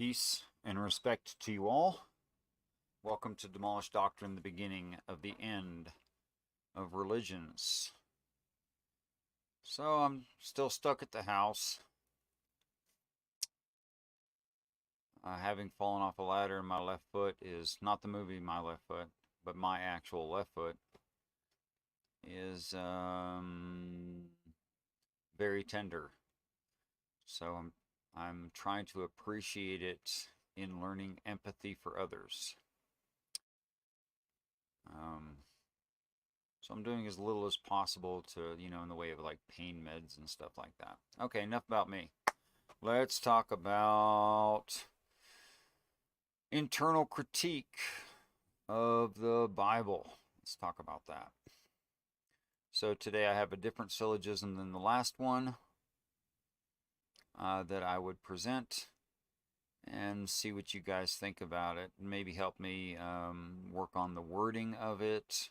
Peace and respect to you all. Welcome to Demolished Doctrine, the beginning of the end of religions. So I'm still stuck at the house, having fallen off a ladder, and my left foot is not the movie My Left Foot, but my actual left foot is very tender. So I'm trying to appreciate it in learning empathy for others. So I'm doing as little as possible to, in the way of like pain meds and stuff like that. Okay, enough about me. Let's talk about internal critique of the Bible. Let's talk about that. So today I have a different syllogism than the last one that I would present and see what you guys think about it. Maybe help me work on the wording of it.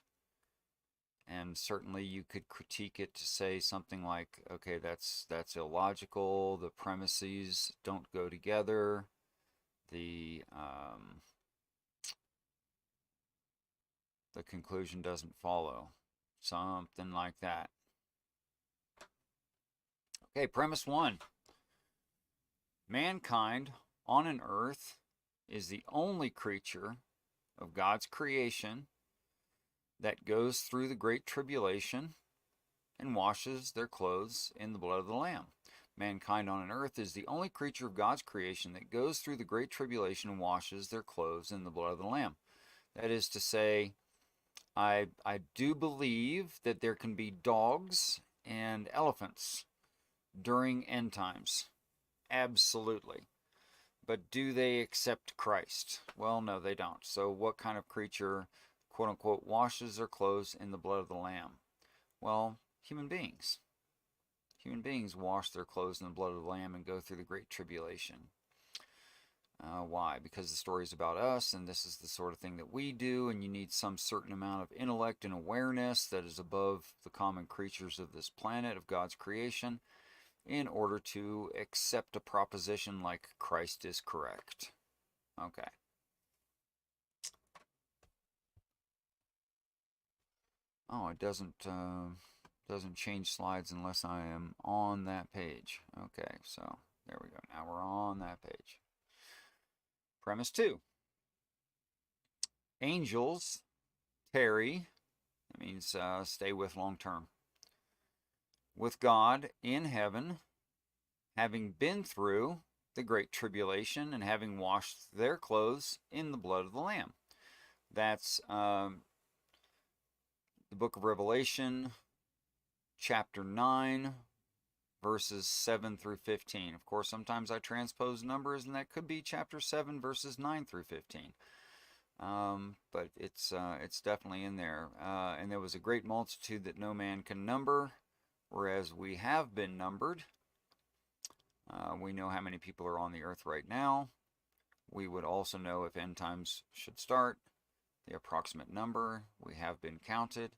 And certainly you could critique it to say something like, okay, that's illogical. The premises don't go together. The conclusion doesn't follow. Something like that. Okay, premise one. Mankind on an earth is the only creature of God's creation that goes through the great tribulation and washes their clothes in the blood of the Lamb. Mankind on an earth is the only creature of God's creation that goes through the great tribulation and washes their clothes in the blood of the Lamb. That is to say, I do believe that there can be dogs and elephants during end times. Absolutely. But do they accept Christ? Well, no, they don't. So what kind of creature, quote unquote, washes their clothes in the blood of the Lamb? Well, human beings. Human beings wash their clothes in the blood of the Lamb and go through the great tribulation. Why? Because the story is about us, and this is the sort of thing that we do, and you need some certain amount of intellect and awareness that is above the common creatures of this planet, of God's creation, in order to accept a proposition like Christ is correct. Okay. Oh, it doesn't change slides unless I am on that page. Okay, so there we go. Now we're on that page. Premise 2. Angels tarry, that means stay with long term, with God in heaven, having been through the great tribulation and having washed their clothes in the blood of the Lamb. That's the book of Revelation, chapter 9, verses 7 through 15. Of course, sometimes I transpose numbers, and that could be chapter 7, verses 9 through 15. But it's definitely in there. And there was a great multitude that no man can number, whereas we have been numbered. We know how many people are on the earth right now. We would also know if end times should start, the approximate number. We have been counted.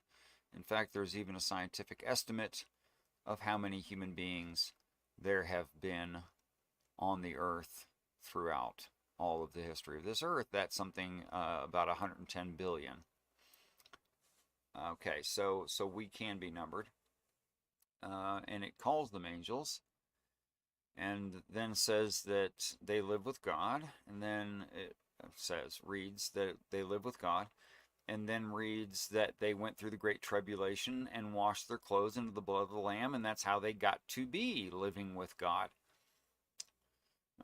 In fact, there's even a scientific estimate of how many human beings there have been on the earth throughout all of the history of this earth. That's something about 110 billion. Okay, so we can be numbered. And it calls them angels, and then says that they live with God, and then it reads that they live with God, and then reads that they went through the great tribulation and washed their clothes into the blood of the Lamb, and that's how they got to be living with God.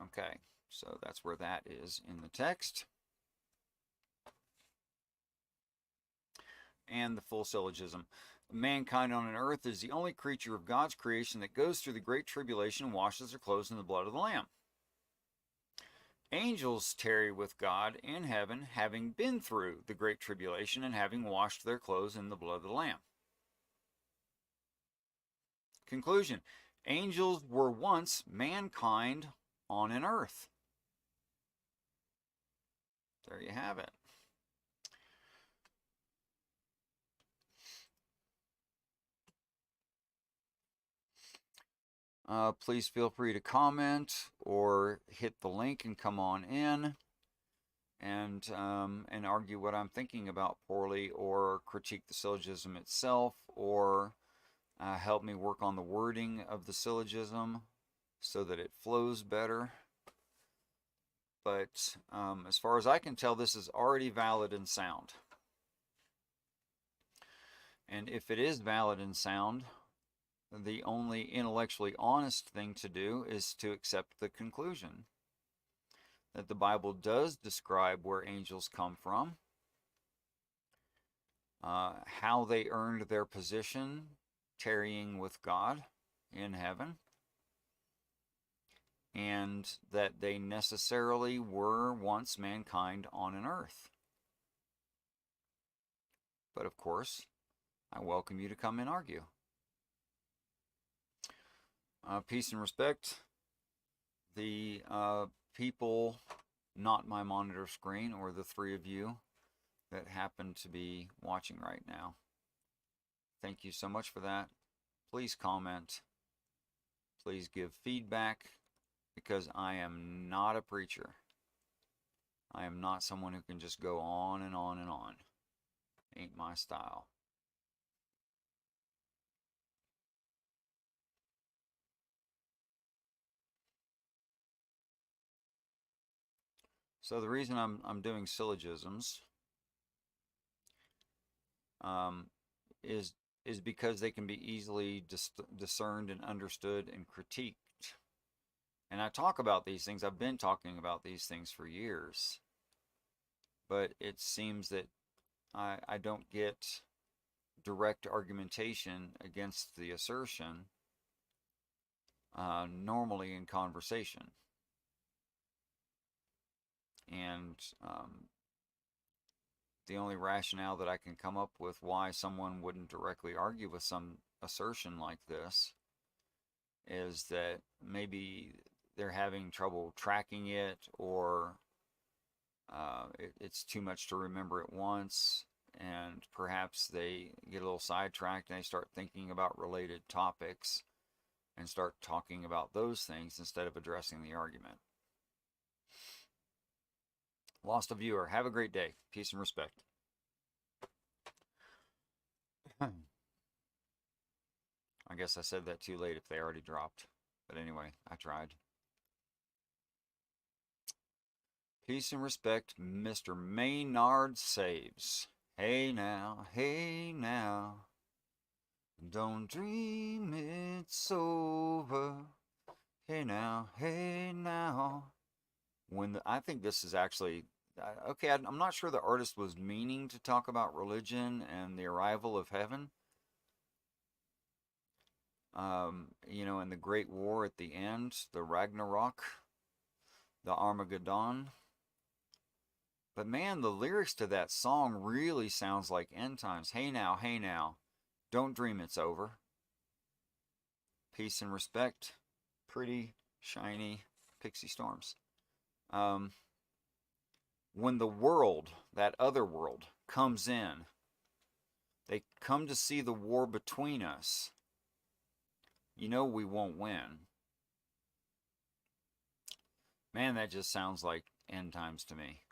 Okay, so that's where that is in the text. And the full syllogism. Mankind on an earth is the only creature of God's creation that goes through the great tribulation and washes their clothes in the blood of the Lamb. Angels tarry with God in heaven, having been through the great tribulation and having washed their clothes in the blood of the Lamb. Conclusion. Angels were once mankind on an earth. There you have it. Please feel free to comment or hit the link and come on in and argue what I'm thinking about poorly, or critique the syllogism itself, or help me work on the wording of the syllogism so that it flows better. But as far as I can tell, this is already valid and sound. And if it is valid and sound, the only intellectually honest thing to do is to accept the conclusion that the Bible does describe where angels come from, how they earned their position tarrying with God in heaven, and that they necessarily were once mankind on an earth. But of course, I welcome you to come and argue. Peace and respect. The people, not my monitor screen, or the three of you that happen to be watching right now. Thank you so much for that. Please comment. Please give feedback, because I am not a preacher. I am not someone who can just go on and on and on. Ain't my style. So the reason I'm doing syllogisms is because they can be easily discerned and understood and critiqued. And I talk about these things. I've been talking about these things for years. But it seems that I don't get direct argumentation against the assertion normally in conversation. And the only rationale that I can come up with why someone wouldn't directly argue with some assertion like this is that maybe they're having trouble tracking it, or it's too much to remember at once, and perhaps they get a little sidetracked and they start thinking about related topics and start talking about those things instead of addressing the argument. Lost a viewer. Have a great day. Peace and respect. I guess I said that too late if they already dropped. But anyway, I tried. Peace and respect, Mr. Maynard saves. Hey now, don't dream it's over. Hey now. I think this is actually, okay, I'm not sure the artist was meaning to talk about religion and the arrival of heaven. In the Great War at the end, the Ragnarok, the Armageddon. But man, the lyrics to that song really sounds like end times. Hey now, don't dream it's over. Peace and respect, pretty, shiny pixie storms. When the world, that other world, comes in, they come to see the war between us. You know we won't win. Man, that just sounds like end times to me.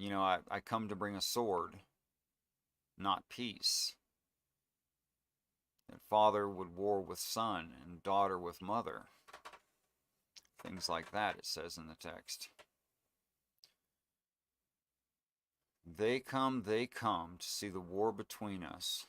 I come to bring a sword, not peace. That father would war with son and daughter with mother. Things like that, it says in the text. They come to see the war between us.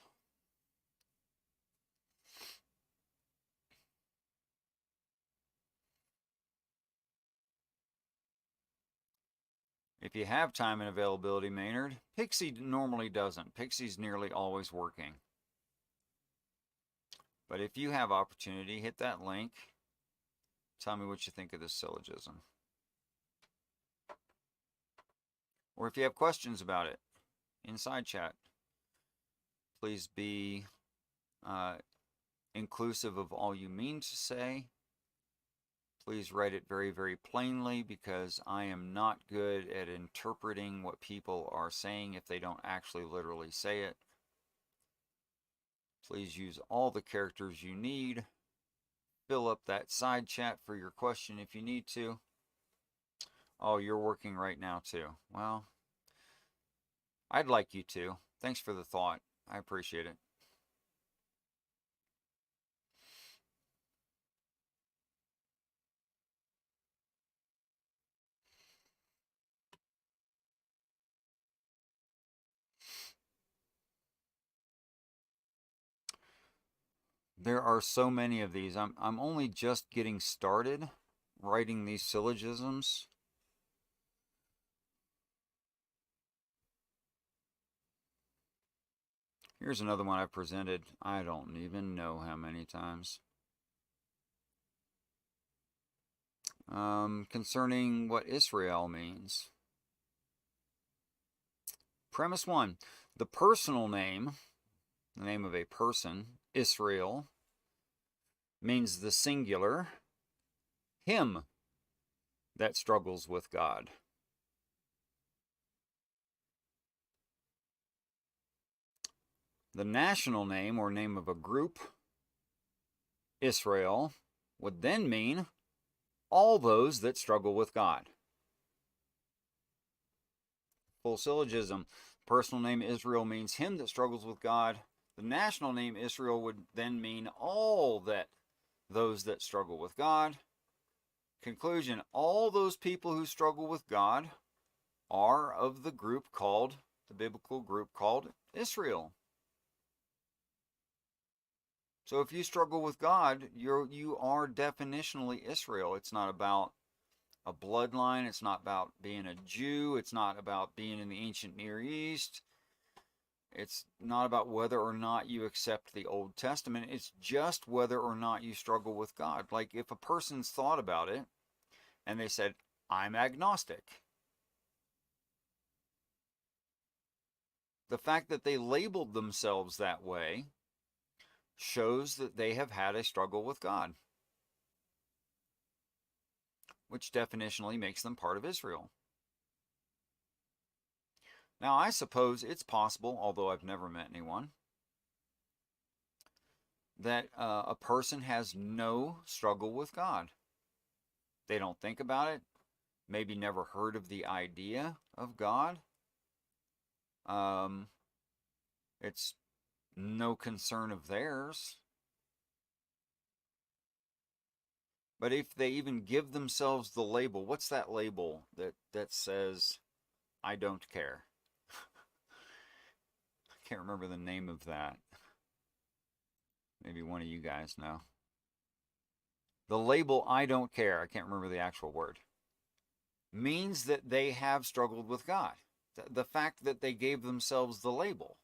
If you have time and availability, Maynard, Pixie normally doesn't. Pixie's nearly always working. But if you have opportunity, hit that link. Tell me what you think of this syllogism. Or if you have questions about it, inside chat, please be inclusive of all you mean to say. Please write it very, very plainly, because I am not good at interpreting what people are saying if they don't actually literally say it. Please use all the characters you need. Fill up that side chat for your question if you need to. Oh, you're working right now too. Well, I'd like you to. Thanks for the thought. I appreciate it. There are so many of these. I'm only just getting started writing these syllogisms. Here's another one I presented, I don't even know how many times. Concerning what Israel means. Premise 1. The personal name, the name of a person, Israel, means the singular, him that struggles with God. The national name or name of a group, Israel, would then mean all those that struggle with God. Full syllogism. Personal name Israel means him that struggles with God. The national name Israel would then mean all that those that struggle with God. Conclusion. All those people who struggle with God are of the group called, the biblical group called Israel. So if you struggle with God, you are definitionally Israel. It's not about a bloodline. It's not about being a Jew. It's not about being in the ancient Near East. It's not about whether or not you accept the Old Testament. It's just whether or not you struggle with God. Like if a person's thought about it and they said, I'm agnostic. The fact that they labeled themselves that way shows that they have had a struggle with God, which definitionally makes them part of Israel. Now, I suppose it's possible, although I've never met anyone, that a person has no struggle with God. They don't think about it, maybe never heard of the idea of God. It's no concern of theirs. But if they even give themselves the label, what's that label that says, I don't care? I can't remember the name of that. Maybe one of you guys know. The label, I don't care, I can't remember the actual word, means that they have struggled with God. The fact that they gave themselves the label.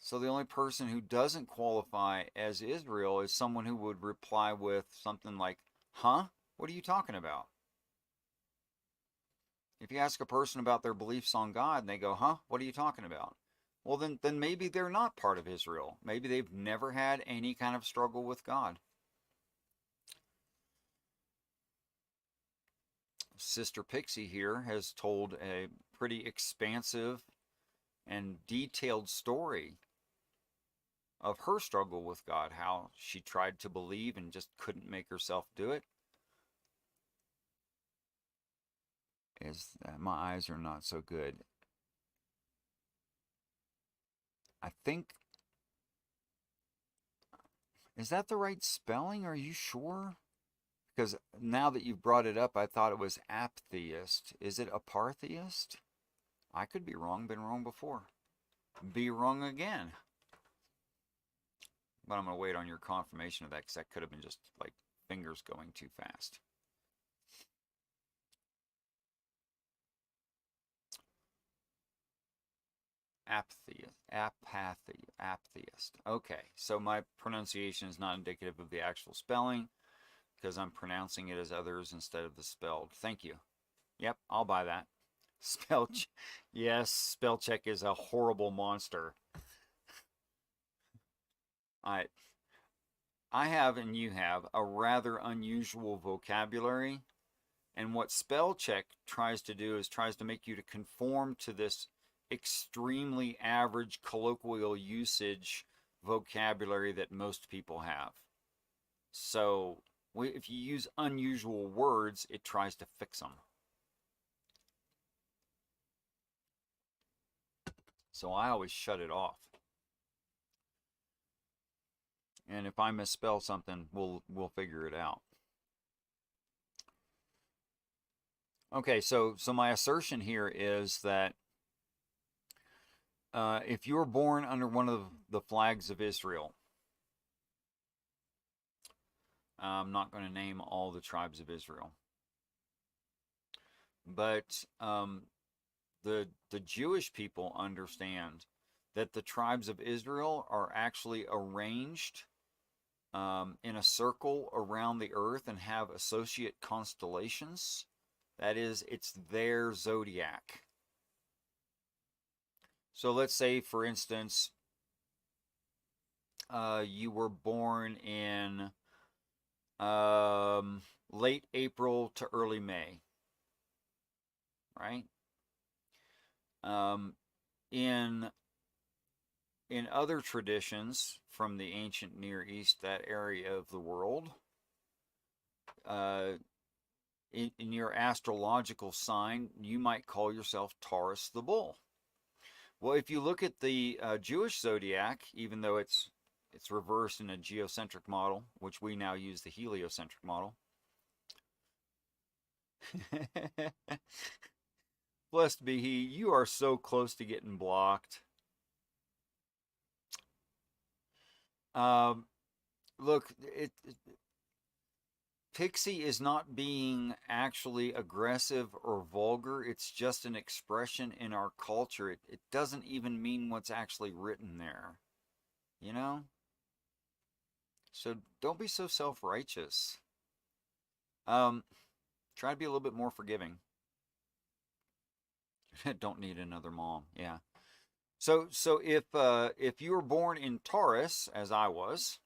So the only person who doesn't qualify as Israel is someone who would reply with something like, huh? What are you talking about? If you ask a person about their beliefs on God and they go, huh? What are you talking about? Well, then maybe they're not part of Israel. Maybe they've never had any kind of struggle with God. Sister Pixie here has told a pretty expansive and detailed story of her struggle with God, how she tried to believe and just couldn't make herself do it. My eyes are not so good. I think, is that the right spelling? Are you sure? Because now that you've brought it up, I thought it was aphtheist. Is it apartheist? I could be wrong, been wrong before. Be wrong again. But I'm going to wait on your confirmation of that because that could have been just like fingers going too fast. Aphtheist. Okay, so my pronunciation is not indicative of the actual spelling because I'm pronouncing it as others instead of the spelled. Thank you. Yep, I'll buy that. Yes, spell check is a horrible monster. I have and you have a rather unusual vocabulary, and what spell check tries to do is tries to make you to conform to this extremely average colloquial usage vocabulary that most people have. So if you use unusual words, it tries to fix them. So I always shut it off. And if I misspell something, we'll figure it out. Okay, so my assertion here is that if you were born under one of the flags of Israel, I'm not going to name all the tribes of Israel, but the Jewish people understand that the tribes of Israel are actually arranged in a circle around the earth and have associate constellations. That is, it's their zodiac. So let's say, for instance, you were born in late April to early May, right? In other traditions from the ancient Near East, that area of the world, in your astrological sign, you might call yourself Taurus the Bull. Well, if you look at the Jewish zodiac, even though it's reversed in a geocentric model, which we now use the heliocentric model. Blessed be he, you are so close to getting blocked. Look, Pixie is not being actually aggressive or vulgar. It's just an expression in our culture. It doesn't even mean what's actually written there, you know? So don't be so self-righteous. Try to be a little bit more forgiving. Don't need another mom. Yeah. So if you were born in Taurus, as I was,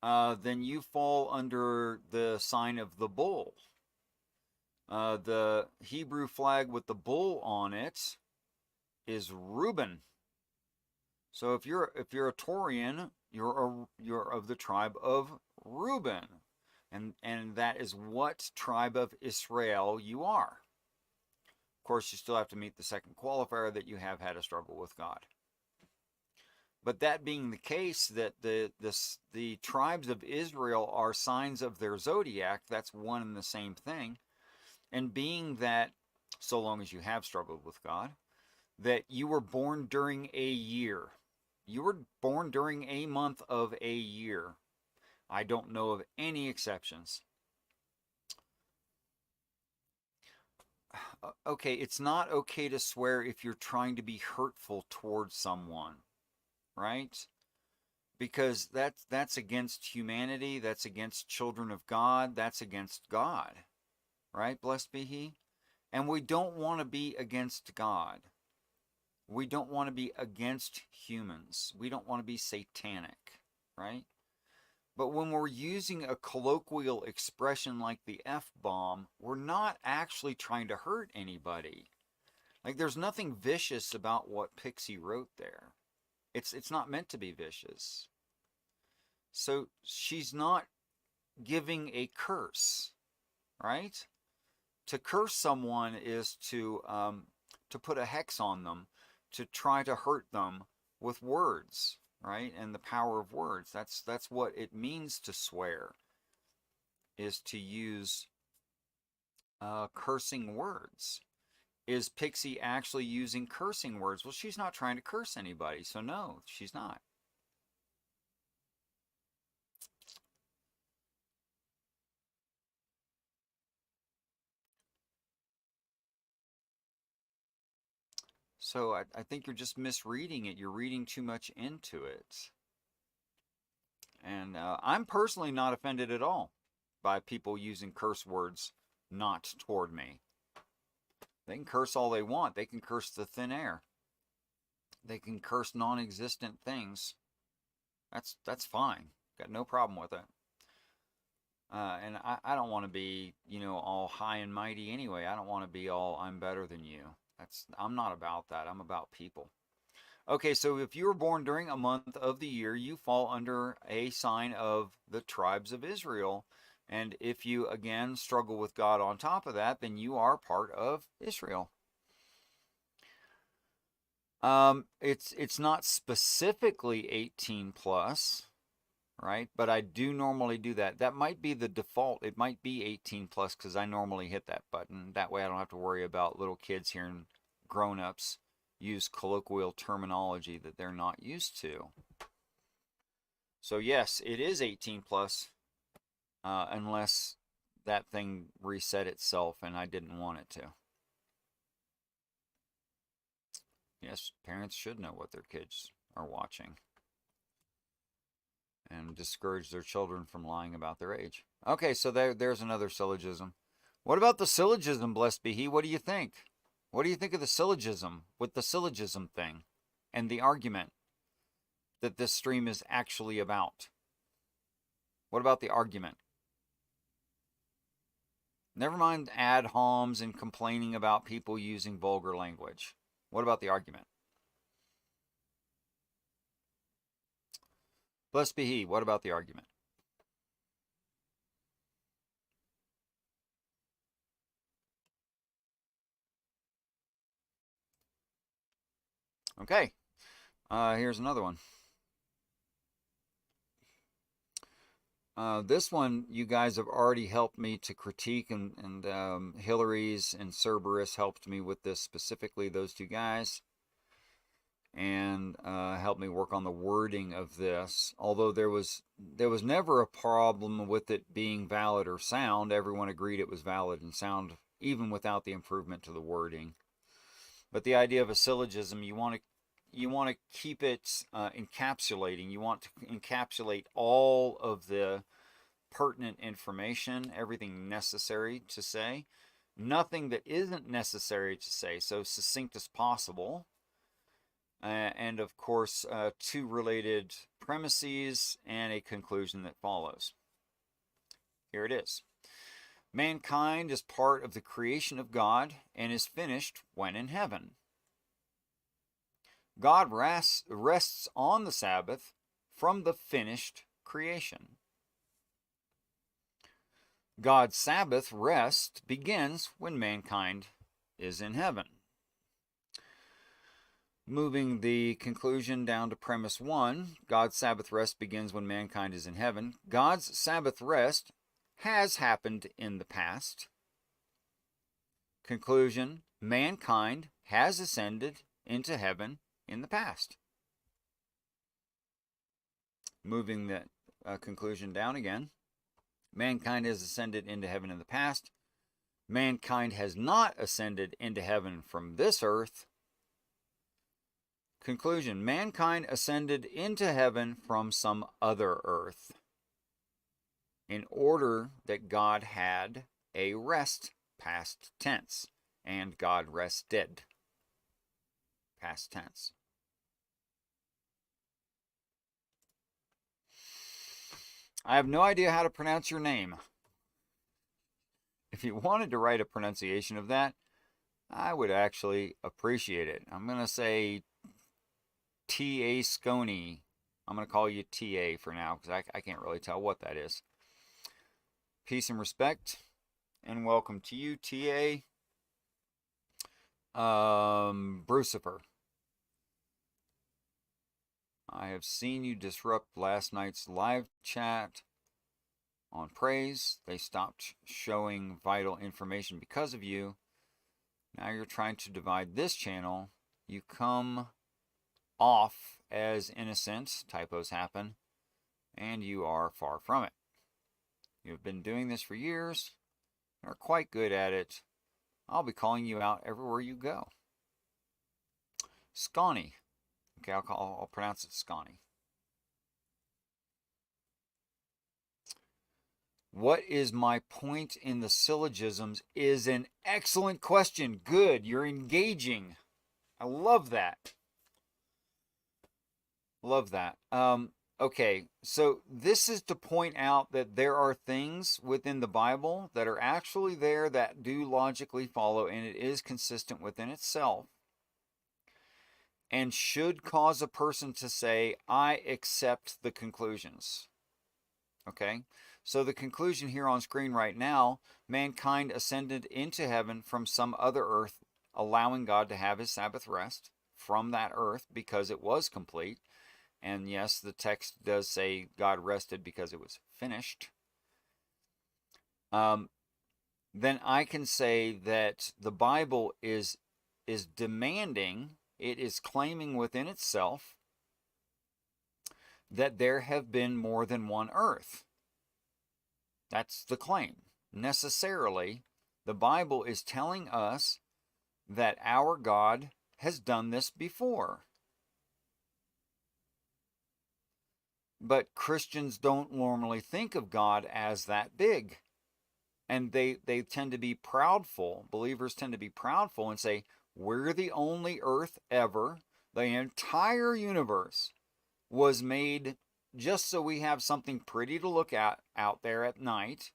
then you fall under the sign of the bull. The Hebrew flag with the bull on it is Reuben. So if you're a Taurian, you're of the tribe of Reuben, and that is what tribe of Israel you are. Of course, you still have to meet the second qualifier that you have had a struggle with God. But that being the case, that the tribes of Israel are signs of their zodiac, that's one and the same thing. And being that, so long as you have struggled with God, that you were born during a year. You were born during a month of a year. I don't know of any exceptions. Okay, it's not okay to swear if you're trying to be hurtful towards someone, right? Because that's against humanity, that's against children of God, that's against God, right? Blessed be he. And we don't want to be against God. We don't want to be against humans. We don't want to be satanic, right? But when we're using a colloquial expression like the F-bomb, we're not actually trying to hurt anybody. Like, there's nothing vicious about what Pixie wrote there. It's not meant to be vicious. So she's not giving a curse, right? To curse someone is to put a hex on them, to try to hurt them with words, right? And the power of words. That's what it means to swear, is to use cursing words. Is Pixie actually using cursing words? Well, she's not trying to curse anybody, so no, she's not. So I think you're just misreading it. You're reading too much into it. And I'm personally not offended at all by people using curse words not toward me. They can curse all they want. They can curse the thin air. They can curse non-existent things. That's fine. Got no problem with it. And I don't want to be, all high and mighty anyway. I don't want to be all, I'm better than you. I'm not about that. I'm about people. Okay, so if you were born during a month of the year, you fall under a sign of the tribes of Israel. And if you again struggle with God on top of that, then you are part of Israel. It's not specifically 18 plus, right? But I do normally do that. That might be the default. It might be 18 plus because I normally hit that button. That way I don't have to worry about little kids hearing grown-ups use colloquial terminology that they're not used to. So yes, it is 18 plus, unless that thing reset itself and I didn't want it to. Yes, parents should know what their kids are watching and discourage their children from lying about their age. Okay, so there's another syllogism. What about the syllogism, blessed be he? What do you think? What do you think of the syllogism with the syllogism thing and the argument that this stream is actually about? What about the argument? Never mind ad homs and complaining about people using vulgar language. What about the argument? Blessed be he. What about the argument? Okay. Here's another one. This one, you guys have already helped me to critique, and Hillary's and Cerberus helped me with this specifically, those two guys, and helped me work on the wording of this. Although there was never a problem with it being valid or sound. Everyone agreed it was valid and sound, even without the improvement to the wording. But the idea of a syllogism, you want to keep it encapsulating. You want to encapsulate all of the pertinent information, everything necessary to say, nothing that isn't necessary to say, so succinct as possible. And of course, two related premises and a conclusion that follows. Here it is. Mankind is part of the creation of God and is finished when in heaven. God rests on the Sabbath from the finished creation. God's Sabbath rest begins when mankind is in heaven. Moving the conclusion down to premise 1, God's Sabbath rest begins when mankind is in heaven. God's Sabbath rest has happened in the past. Conclusion, mankind has ascended into heaven in the past. Moving the conclusion down again, mankind has ascended into heaven in the past. Mankind has not ascended into heaven from this earth. Conclusion, mankind ascended into heaven from some other earth in order that God had a rest, past tense, and God rested, past tense. I have no idea how to pronounce your name. If you wanted to write a pronunciation of that, I would actually appreciate it. I'm going to say T.A. Sconey. I'm going to call you T.A. for now because I can't really tell what that is. Peace and respect, and welcome to you, T.A. Brucifer. I have seen you disrupt last night's live chat on praise. They stopped showing vital information because of you. Now you're trying to divide this channel. You come off as innocent, typos happen, and you are far from it. You have been doing this for years and are quite good at it. I'll be calling you out everywhere you go. Scawny. Okay, I'll pronounce it Scawny. What is my point in the syllogisms is an excellent question. Good, you're engaging. I love that. Love that. Okay, so this is to point out that there are things within the Bible that are actually there that do logically follow, and it is consistent within itself, and should cause a person to say, I accept the conclusions. Okay, so the conclusion here on screen right now, mankind ascended into heaven from some other earth, allowing God to have his Sabbath rest from that earth because it was complete. And yes, the text does say God rested because it was finished. Um, then I can say that the Bible is demanding, it is claiming within itself that there have been more than one earth. That's the claim. Necessarily, the Bible is telling us that our God has done this before. But Christians don't normally think of God as that big. And they tend to be proudful. Believers tend to be proudful and say, we're the only earth ever. The entire universe was made just so we have something pretty to look at out there at night,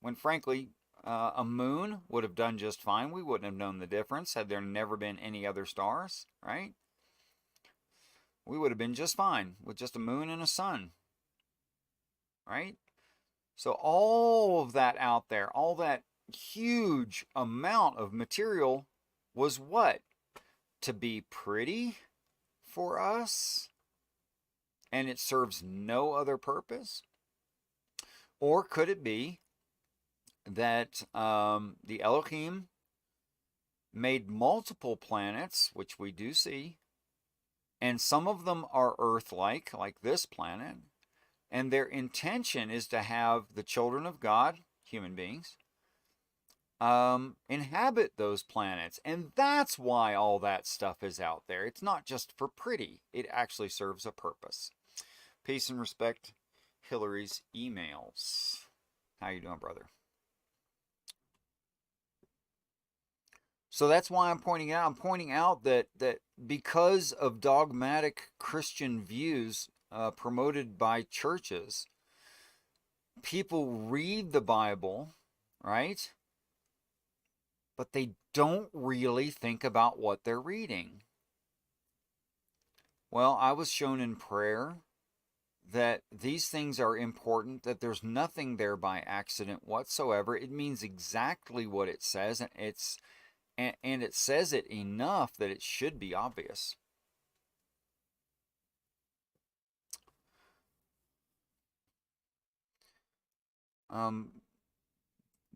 when frankly, a moon would have done just fine. We wouldn't have known the difference had there never been any other stars, right? We would have been just fine with just a moon and a sun, right? So all of that out there, all that huge amount of material was what? To be pretty for us? And it serves no other purpose? Or could it be that the Elohim made multiple planets, which we do see, and some of them are Earth-like, like this planet, and their intention is to have the children of God, human beings, inhabit those planets. And that's why all that stuff is out there. It's not just for pretty. It actually serves a purpose. Peace and respect, Hillary's emails. How you doing, brother? So that's why I'm pointing out. I'm pointing out that because of dogmatic Christian views promoted by churches, people read the Bible, right? But they don't really think about what they're reading. Well, I was shown in prayer that these things are important, that there's nothing there by accident whatsoever. It means exactly what it says, and it says it enough that it should be obvious.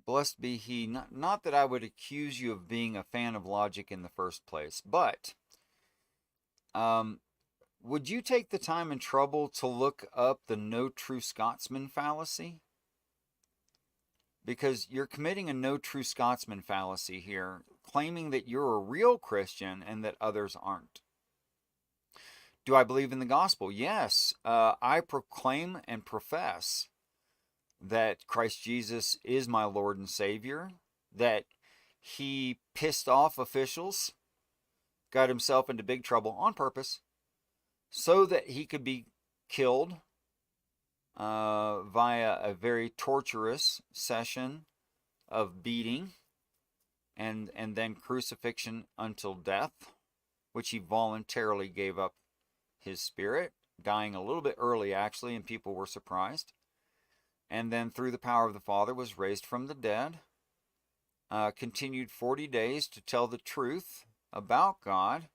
Blessed be he. Not that I would accuse you of being a fan of logic in the first place, but would you take the time and trouble to look up the no true Scotsman fallacy? Because you're committing a no true Scotsman fallacy here, claiming that you're a real Christian and that others aren't. Do I believe in the gospel? Yes. I proclaim and profess that Christ Jesus is my Lord and Savior, that he pissed off officials, got himself into big trouble on purpose, so that he could be killed via a very torturous session of beating and then crucifixion until death, which he voluntarily gave up his spirit, dying a little bit early actually, and people were surprised. And then through the power of the Father was raised from the dead, continued 40 days to tell the truth about God,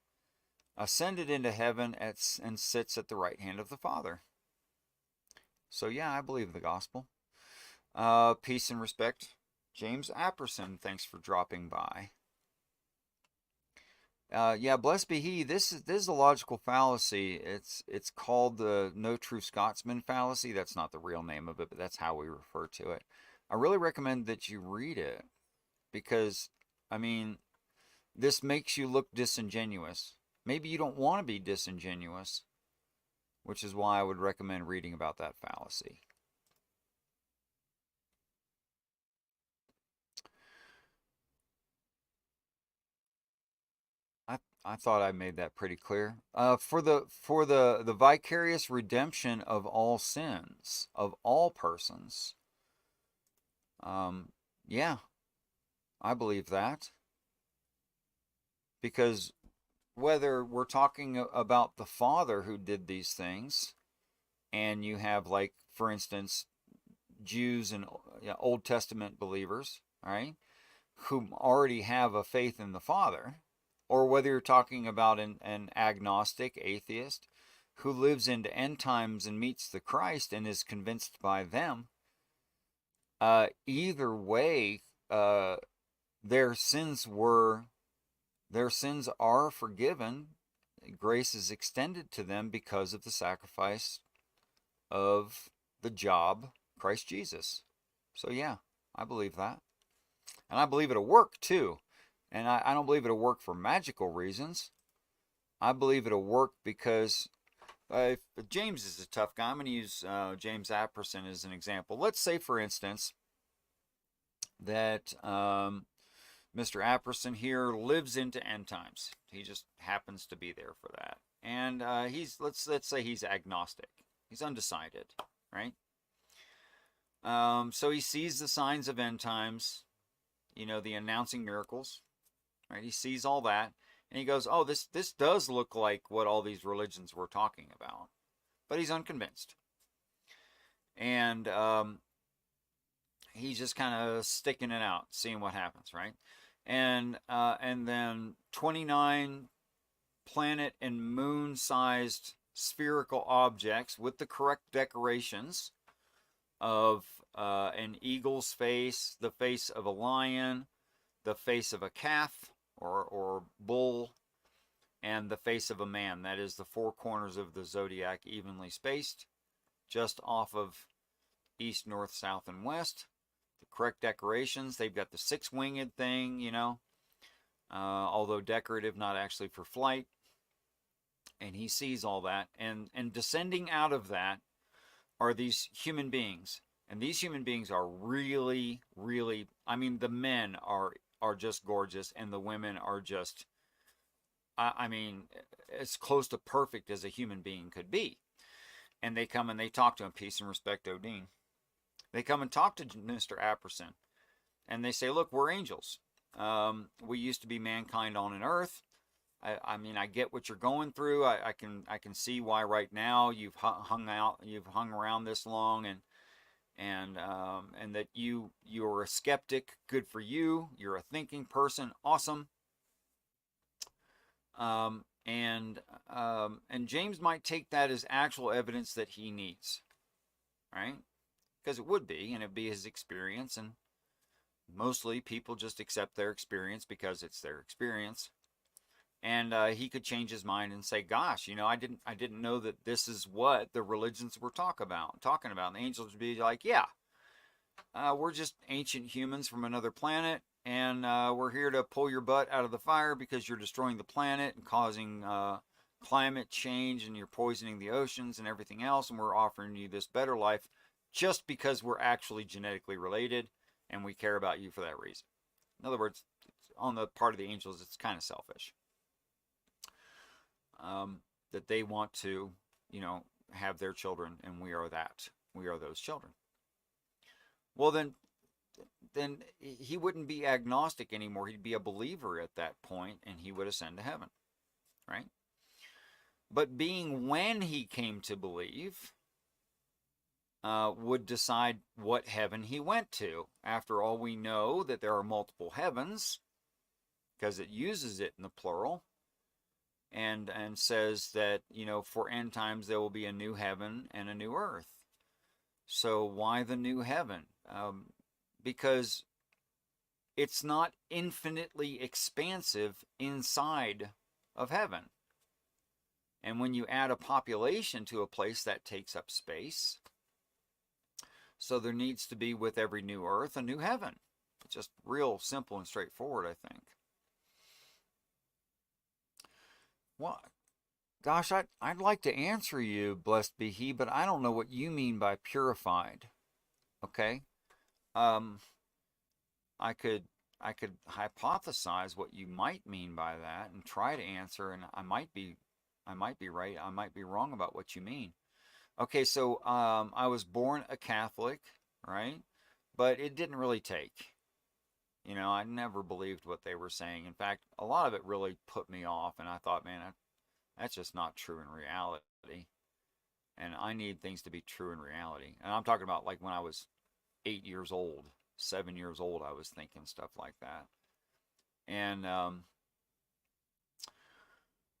ascended into heaven and sits at the right hand of the Father. So yeah, I believe the gospel. Peace and respect. James Apperson, thanks for dropping by. Yeah, blessed be he. This is a logical fallacy. It's called the no true Scotsman fallacy. That's not the real name of it, but that's how we refer to it. I really recommend that you read it because, I mean, this makes you look disingenuous. Maybe you don't want to be disingenuous, which is why I would recommend reading about that fallacy. I thought I made that pretty clear. For the vicarious redemption of all sins of all persons. Um, yeah, I believe that because whether we're talking about the Father who did these things, and you have, like, for instance, Jews and Old Testament believers, right, who already have a faith in the Father, or whether you're talking about an agnostic atheist who lives into end times and meets the Christ and is convinced by them, either way, uh, their sins were their sins are forgiven. Grace is extended to them because of the sacrifice of the job, Christ Jesus. So yeah, I believe that. And I believe it'll work too. And I don't believe it'll work for magical reasons. I believe it'll work because James is a tough guy. I'm going to use James Apperson as an example. Let's say, for instance, that Mr. Apperson here lives into end times. He just happens to be there for that. And let's say he's agnostic. He's undecided, right? So he sees the signs of end times, the announcing miracles, right? He sees all that, and he goes, "Oh, this does look like what all these religions were talking about," but he's unconvinced, and he's just kind of sticking it out, seeing what happens, right? And then 29 planet and moon-sized spherical objects with the correct decorations of an eagle's face, the face of a lion, the face of a calf or bull, and the face of a man. That is the four corners of the zodiac evenly spaced, just off of east, north, south, and west. The correct decorations. They've got the six-winged thing, although decorative, not actually for flight. And he sees all that. And descending out of that are these human beings. And these human beings are really, really, I mean, the men are just gorgeous, and the women are just, I mean, as close to perfect as a human being could be. And they come and they talk to him. Peace and respect, Odin. They come and talk to Mr. Apperson, and they say, "Look, we're angels. We used to be mankind on an earth. I mean, I get what you're going through. I can see why right now you've hung around this long, and that you're a skeptic. Good for you. You're a thinking person. Awesome." And James might take that as actual evidence that he needs, right? Because it would be, and it'd be his experience, and mostly people just accept their experience because it's their experience. And he could change his mind and say, "Gosh, I didn't know that this is what the religions were talking about." And the angels would be like, "Yeah, we're just ancient humans from another planet, and we're here to pull your butt out of the fire because you're destroying the planet and causing climate change, and you're poisoning the oceans and everything else, and we're offering you this better life just because we're actually genetically related, and we care about you for that reason." In other words, on the part of the angels, it's kind of selfish. That they want to, have their children, and we are that. We are those children. Well, then he wouldn't be agnostic anymore. He'd be a believer at that point, and he would ascend to heaven, right? But being when he came to believe, would decide what heaven he went to. After all, we know that there are multiple heavens because it uses it in the plural, and says that, for end times there will be a new heaven and a new earth. So why the new heaven? Because it's not infinitely expansive inside of heaven. And when you add a population to a place, that takes up space. So there needs to be, with every new earth, a new heaven. It's just real simple and straightforward, I think. Well, gosh, I'd like to answer you, blessed be he, but I don't know what you mean by purified. Okay? I could could hypothesize what you might mean by that and try to answer, and I might be right, I might be wrong about what you mean. Okay, so I was born a Catholic, right? But it didn't really take. I never believed what they were saying. In fact, a lot of it really put me off, and I thought, man, that's just not true in reality. And I need things to be true in reality. And I'm talking about like when I was 8 years old, 7 years old, I was thinking stuff like that. And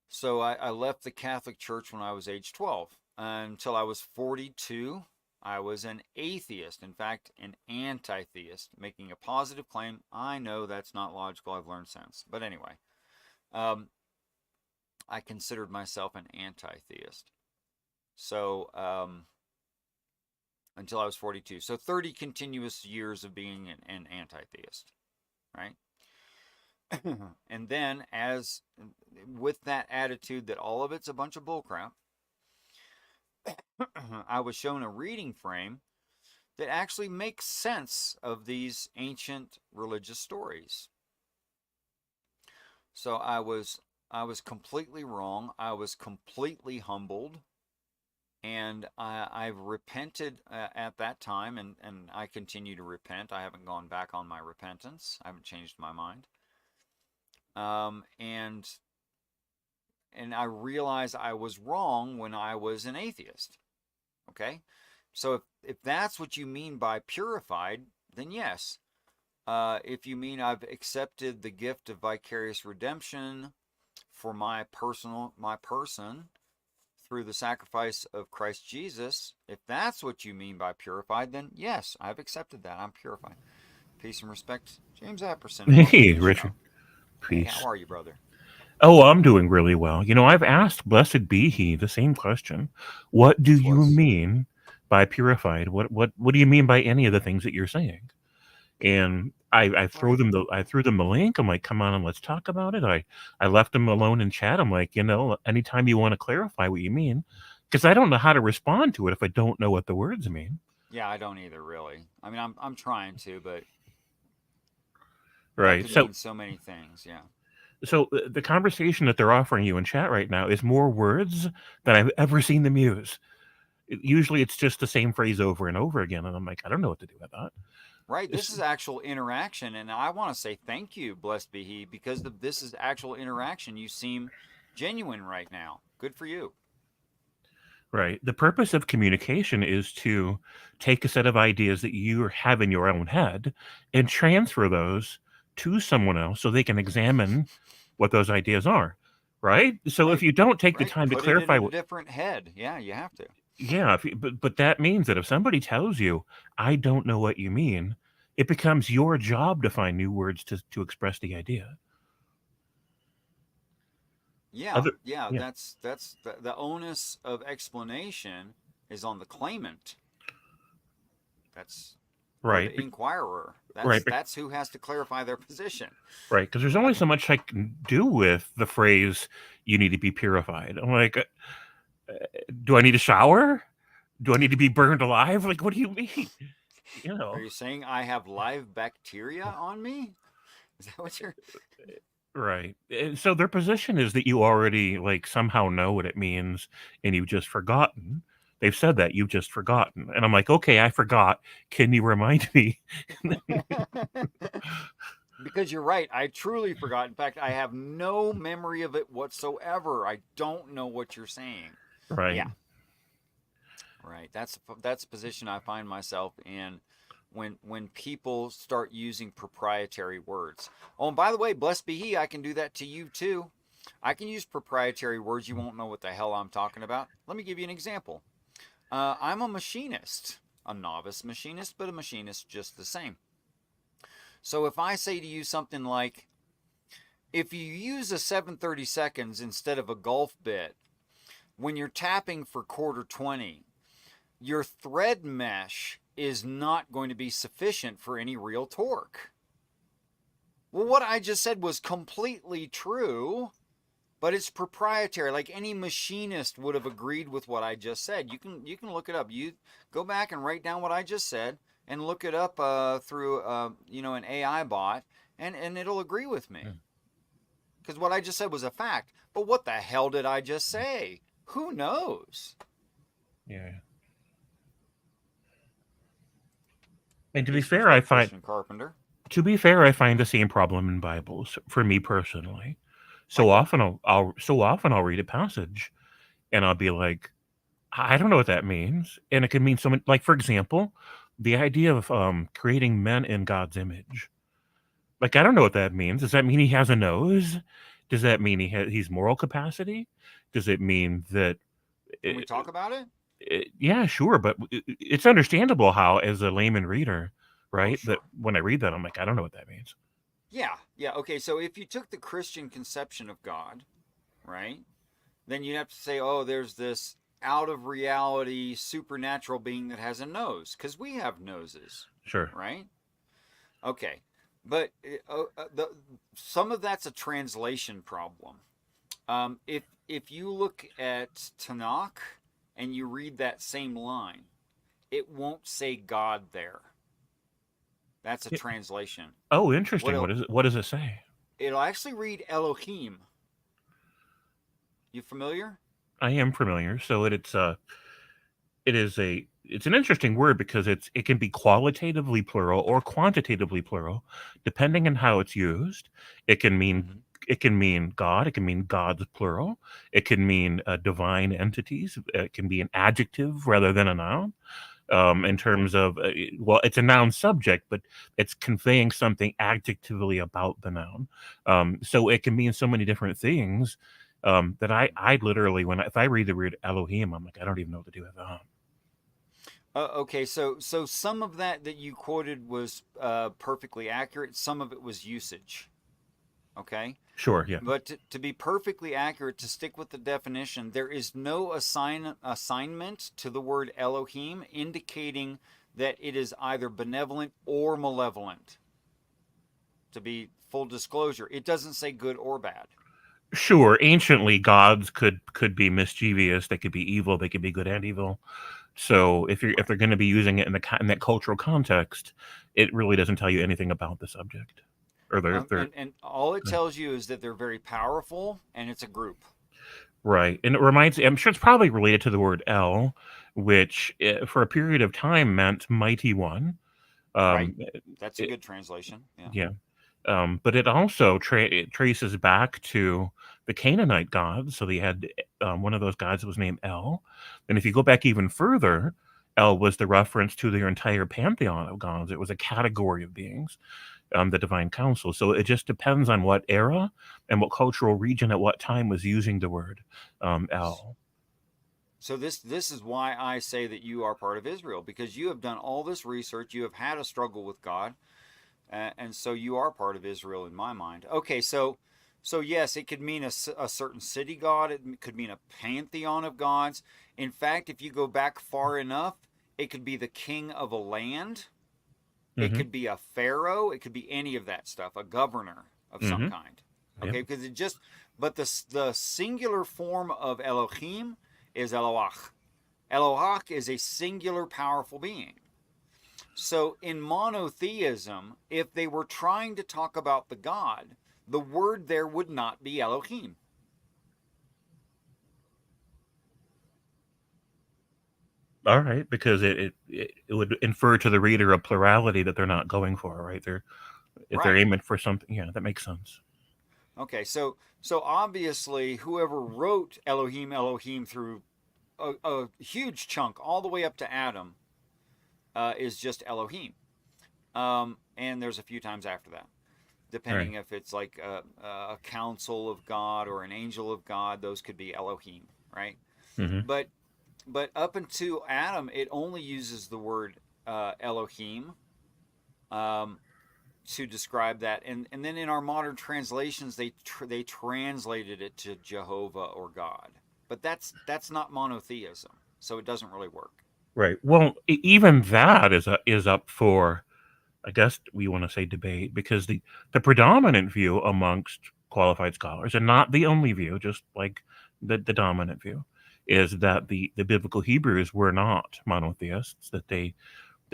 so I left the Catholic Church when I was age 12. Until I was 42, I was an atheist. In fact, an anti-theist, making a positive claim. I know that's not logical. I've learned since. But anyway, I considered myself an anti-theist. So until I was 42. So 30 continuous years of being an anti-theist, right? And then with that attitude that all of it's a bunch of bullcrap, I was shown a reading frame that actually makes sense of these ancient religious stories. So I was completely wrong. I was completely humbled, and I've repented at that time, and I continue to repent. I haven't gone back on my repentance. I haven't changed my mind. And I realized I was wrong when I was an atheist. Okay? So if that's what you mean by purified, then yes. If you mean I've accepted the gift of vicarious redemption for my person through the sacrifice of Christ Jesus, if that's what you mean by purified, then yes, I've accepted that. I'm purified. Peace and respect, James Apperson. Welcome Hey, to the show. Richard. Hey, how Peace. are you, brother? Oh, I'm doing really well. I've asked Blessed be He the same question. What do Of you course. mean by purified? What do you mean by any of the things that you're saying? And Right. I threw them the link. I'm like, come on and let's talk about it. I left them alone in chat. I'm like, anytime you want to clarify what you mean, because I don't know how to respond to it if I don't know what the words mean. Yeah, I don't either, really. I mean, I'm trying to, but that Right. could So mean so many things. Yeah. the conversation that they're offering you in chat right now is more words than I've ever seen them use. Usually it's just the same phrase over and over again, and I'm like, I don't know what to do with that. Right. This It's, is actual interaction, and I want to say thank you, blessed be He, because this is actual interaction. You seem genuine right now. Good for you. right. The purpose of communication is to take a set of ideas that you have in your own head and transfer those to someone else so they can examine what those ideas are. Right. So if Right. you don't take the Right. time to Put it in clarify a what, different head. Yeah, you have to. yeah, but that means that if somebody tells you, I don't know what you mean, it becomes your job to find new words to express the idea. Yeah. Other, Yeah. yeah, That's the onus of explanation is on the claimant. That's or right, the inquirer. right, That's who has to clarify their position. right. Because there's I, only so much I can do with the phrase "you need to be purified." I'm like, do I need a shower? Do I need to be burned alive? Like, what do you mean? You are know, you saying I have live bacteria on me? Is that what you're? right. And so their position is that you already like somehow know what it means, and you've just forgotten. They've said that you've just forgotten, and I'm like, okay, I forgot. Can you remind me? Because you're right. I truly forgot. In fact, I have no memory of it whatsoever. I don't know what you're saying. Right. Yeah, right. That's a position I find myself in when people start using proprietary words. Oh, and by the way, blessed be He, I can do that to you too. I can use proprietary words. You won't know what the hell I'm talking about. Let me give you an example. I'm a machinist, a novice machinist, but a machinist just the same. So if I say to you something like, if you use a 7/32 instead of a golf bit, when you're tapping for quarter 20, your thread mesh is not going to be sufficient for any real torque. Well, what I just said was completely true, but it's proprietary. Like any machinist would have agreed with what I just said. You can look it up. You go back and write down what I just said and look it up through an AI bot, and it'll agree with me. Mm. Because what I just said was a fact. But what the hell did I just say? Who knows? Yeah. And Peace from State Christian Carpenter. I find the same problem in Bibles for me personally. So Like what? often I'll read a passage and I'll be like, I don't know what that means. And it can mean so many, like, for example, the idea of creating men in God's image. Like, I don't know what that means. Does that mean he has a nose? Does that mean he's moral capacity? Does it mean that Can we talk about it? yeah, sure, but it's understandable how, as a layman reader, Oh, right, that sure. when I read that, I'm like, I don't know what that means. Yeah, yeah. Okay, so if you took the Christian conception of God, right, then you'd have to say, oh, there's this out of reality supernatural being that has a nose, because we have noses, Sure. right? Okay, but some of that's a translation problem. If you look at Tanakh and you read that same line, it won't say God there. That's a Yeah. translation. Oh, What interesting. it, What does it say? it'll actually read Elohim. You familiar? I am familiar. So it's an interesting word because it can be qualitatively plural or quantitatively plural, depending on how it's used. It can mean Mm-hmm. it can mean God. It can mean God's plural. It can mean divine entities. It can be an adjective rather than a noun. In terms of well, it's a noun subject, but it's conveying something adjectively about the noun. So it can mean so many different things that I literally if I read the word Elohim, I'm like, I don't even know what to do with that. Okay, so some of that you quoted was perfectly accurate. Some of it was usage. Okay, Sure, yeah. but to be perfectly accurate, to stick with the definition, there is no assignment to the word Elohim indicating that it is either benevolent or malevolent. To be full disclosure, it doesn't say good or bad. Sure, anciently gods could be mischievous, they could be evil, they could be good and evil. So if Right. they're going to be using it in that cultural context, it really doesn't tell you anything about the subject or their And all it tells you is that they're very powerful and it's a group. right. And it reminds I'm sure it's probably related to the word El, which for a period of time meant mighty one. Right. Um, That's a it, good translation. Yeah. yeah. But it also it traces back to the Canaanite gods. So they had one of those gods that was named El. And if you go back even further, El was the reference to their entire pantheon of gods. It was a category of beings, the divine council. So it just depends on what era and what cultural region at what time was using the word El. So this is why I say that you are part of Israel, because you have done all this research, you have had a struggle with God, and so you are part of Israel in my mind. Okay, so yes, it could mean a certain city god. It could mean a pantheon of gods. In fact, if you go back far enough, it could be the king of a land. It Mm-hmm. could be a pharaoh. It could be any of that stuff, a governor of some Mm-hmm. kind. Yep. Okay, because but the singular form of Elohim is Eloach. Eloach is a singular powerful being. So in monotheism, if they were trying to talk about the God, the word there would not be Elohim. All right, because it would infer to the reader a plurality that they're not going for, right? If they're Right. aiming for something, yeah, that makes sense. Okay, so obviously whoever wrote Elohim Elohim through a huge chunk all the way up to Adam is just Elohim. And there's a few times after that, All right. depending if it's like a council of God or an angel of God. Those could be Elohim, right? Mm-hmm. But up until Adam, it only uses the word Elohim um, to describe that, and then in our modern translations, they translated it to Jehovah or God, but that's not monotheism, so it doesn't really work. Right. Well, even that is up for, I guess we want to say, debate, because the predominant view amongst qualified scholars, and not the only view, just like the dominant view, is that the biblical Hebrews were not monotheists, that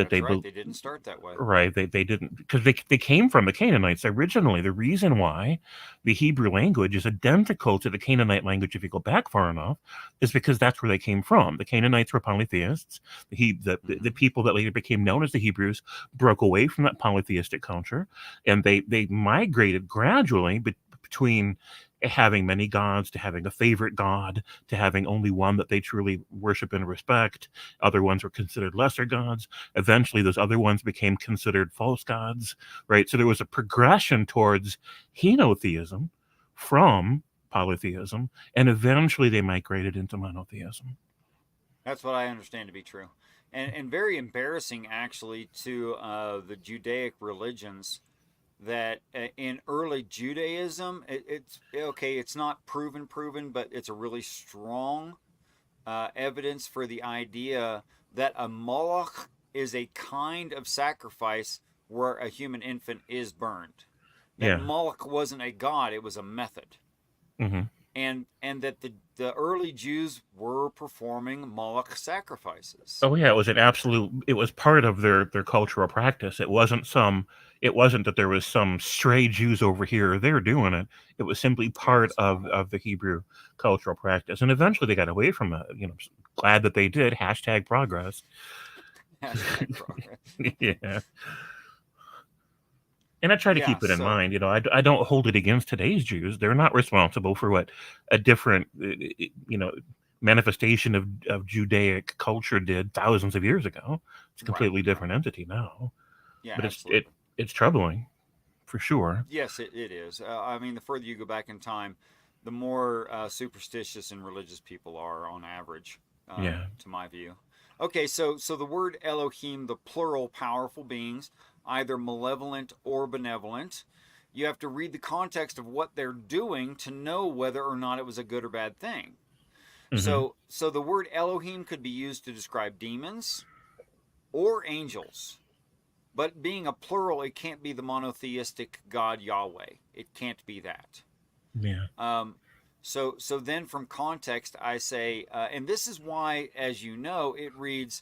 that That's they right. bel They didn't start that way. right, they didn't, because they came from the Canaanites originally. The reason why the Hebrew language is identical to the Canaanite language, if you go back far enough, is because that's where they came from. The Canaanites were polytheists. The Hmm. people that later became known as the Hebrews broke away from that polytheistic culture, and they migrated gradually between having many gods to having a favorite god to having only one that they truly worship and respect. Other ones were considered lesser gods. Eventually, those other ones became considered false gods, right? So there was a progression towards henotheism from polytheism, and eventually they migrated into monotheism. That's what I understand to be true, and very embarrassing actually to the Judaic religions that in early Judaism, it's okay. It's not proven, but it's a really strong evidence for the idea that a Moloch is a kind of sacrifice where a human infant is burned. That Yeah. Moloch wasn't a god; it was a method, Hmm. and that the early Jews were performing Moloch sacrifices. Oh yeah, it was an absolute. It was part of their cultural practice. It wasn't some. It wasn't that there was some stray Jews over here or there doing it. It was simply Yeah, part it's common. of the Hebrew cultural practice. And eventually they got away from it. Glad that they did. Hashtag progress. Hashtag progress. Yeah. And I try to Yeah, keep it in so mind. I don't hold it against today's Jews. They're not responsible for what a different, manifestation of Judaic culture did thousands of years ago. It's a right, completely right. different entity now, Yeah, but absolutely. it's troubling for sure. Yes, it is. I mean, the further you go back in time, the more superstitious and religious people are on average, Yeah. to my view. Okay, so the word Elohim, the plural, powerful beings, either malevolent or benevolent. You have to read the context of what they're doing to know whether or not it was a good or bad thing. Hmm. So the word Elohim could be used to describe demons or angels. But being a plural, it can't be the monotheistic God Yahweh. It can't be that. Yeah. Um, so then from context, I say, and this is why, as you know, it reads,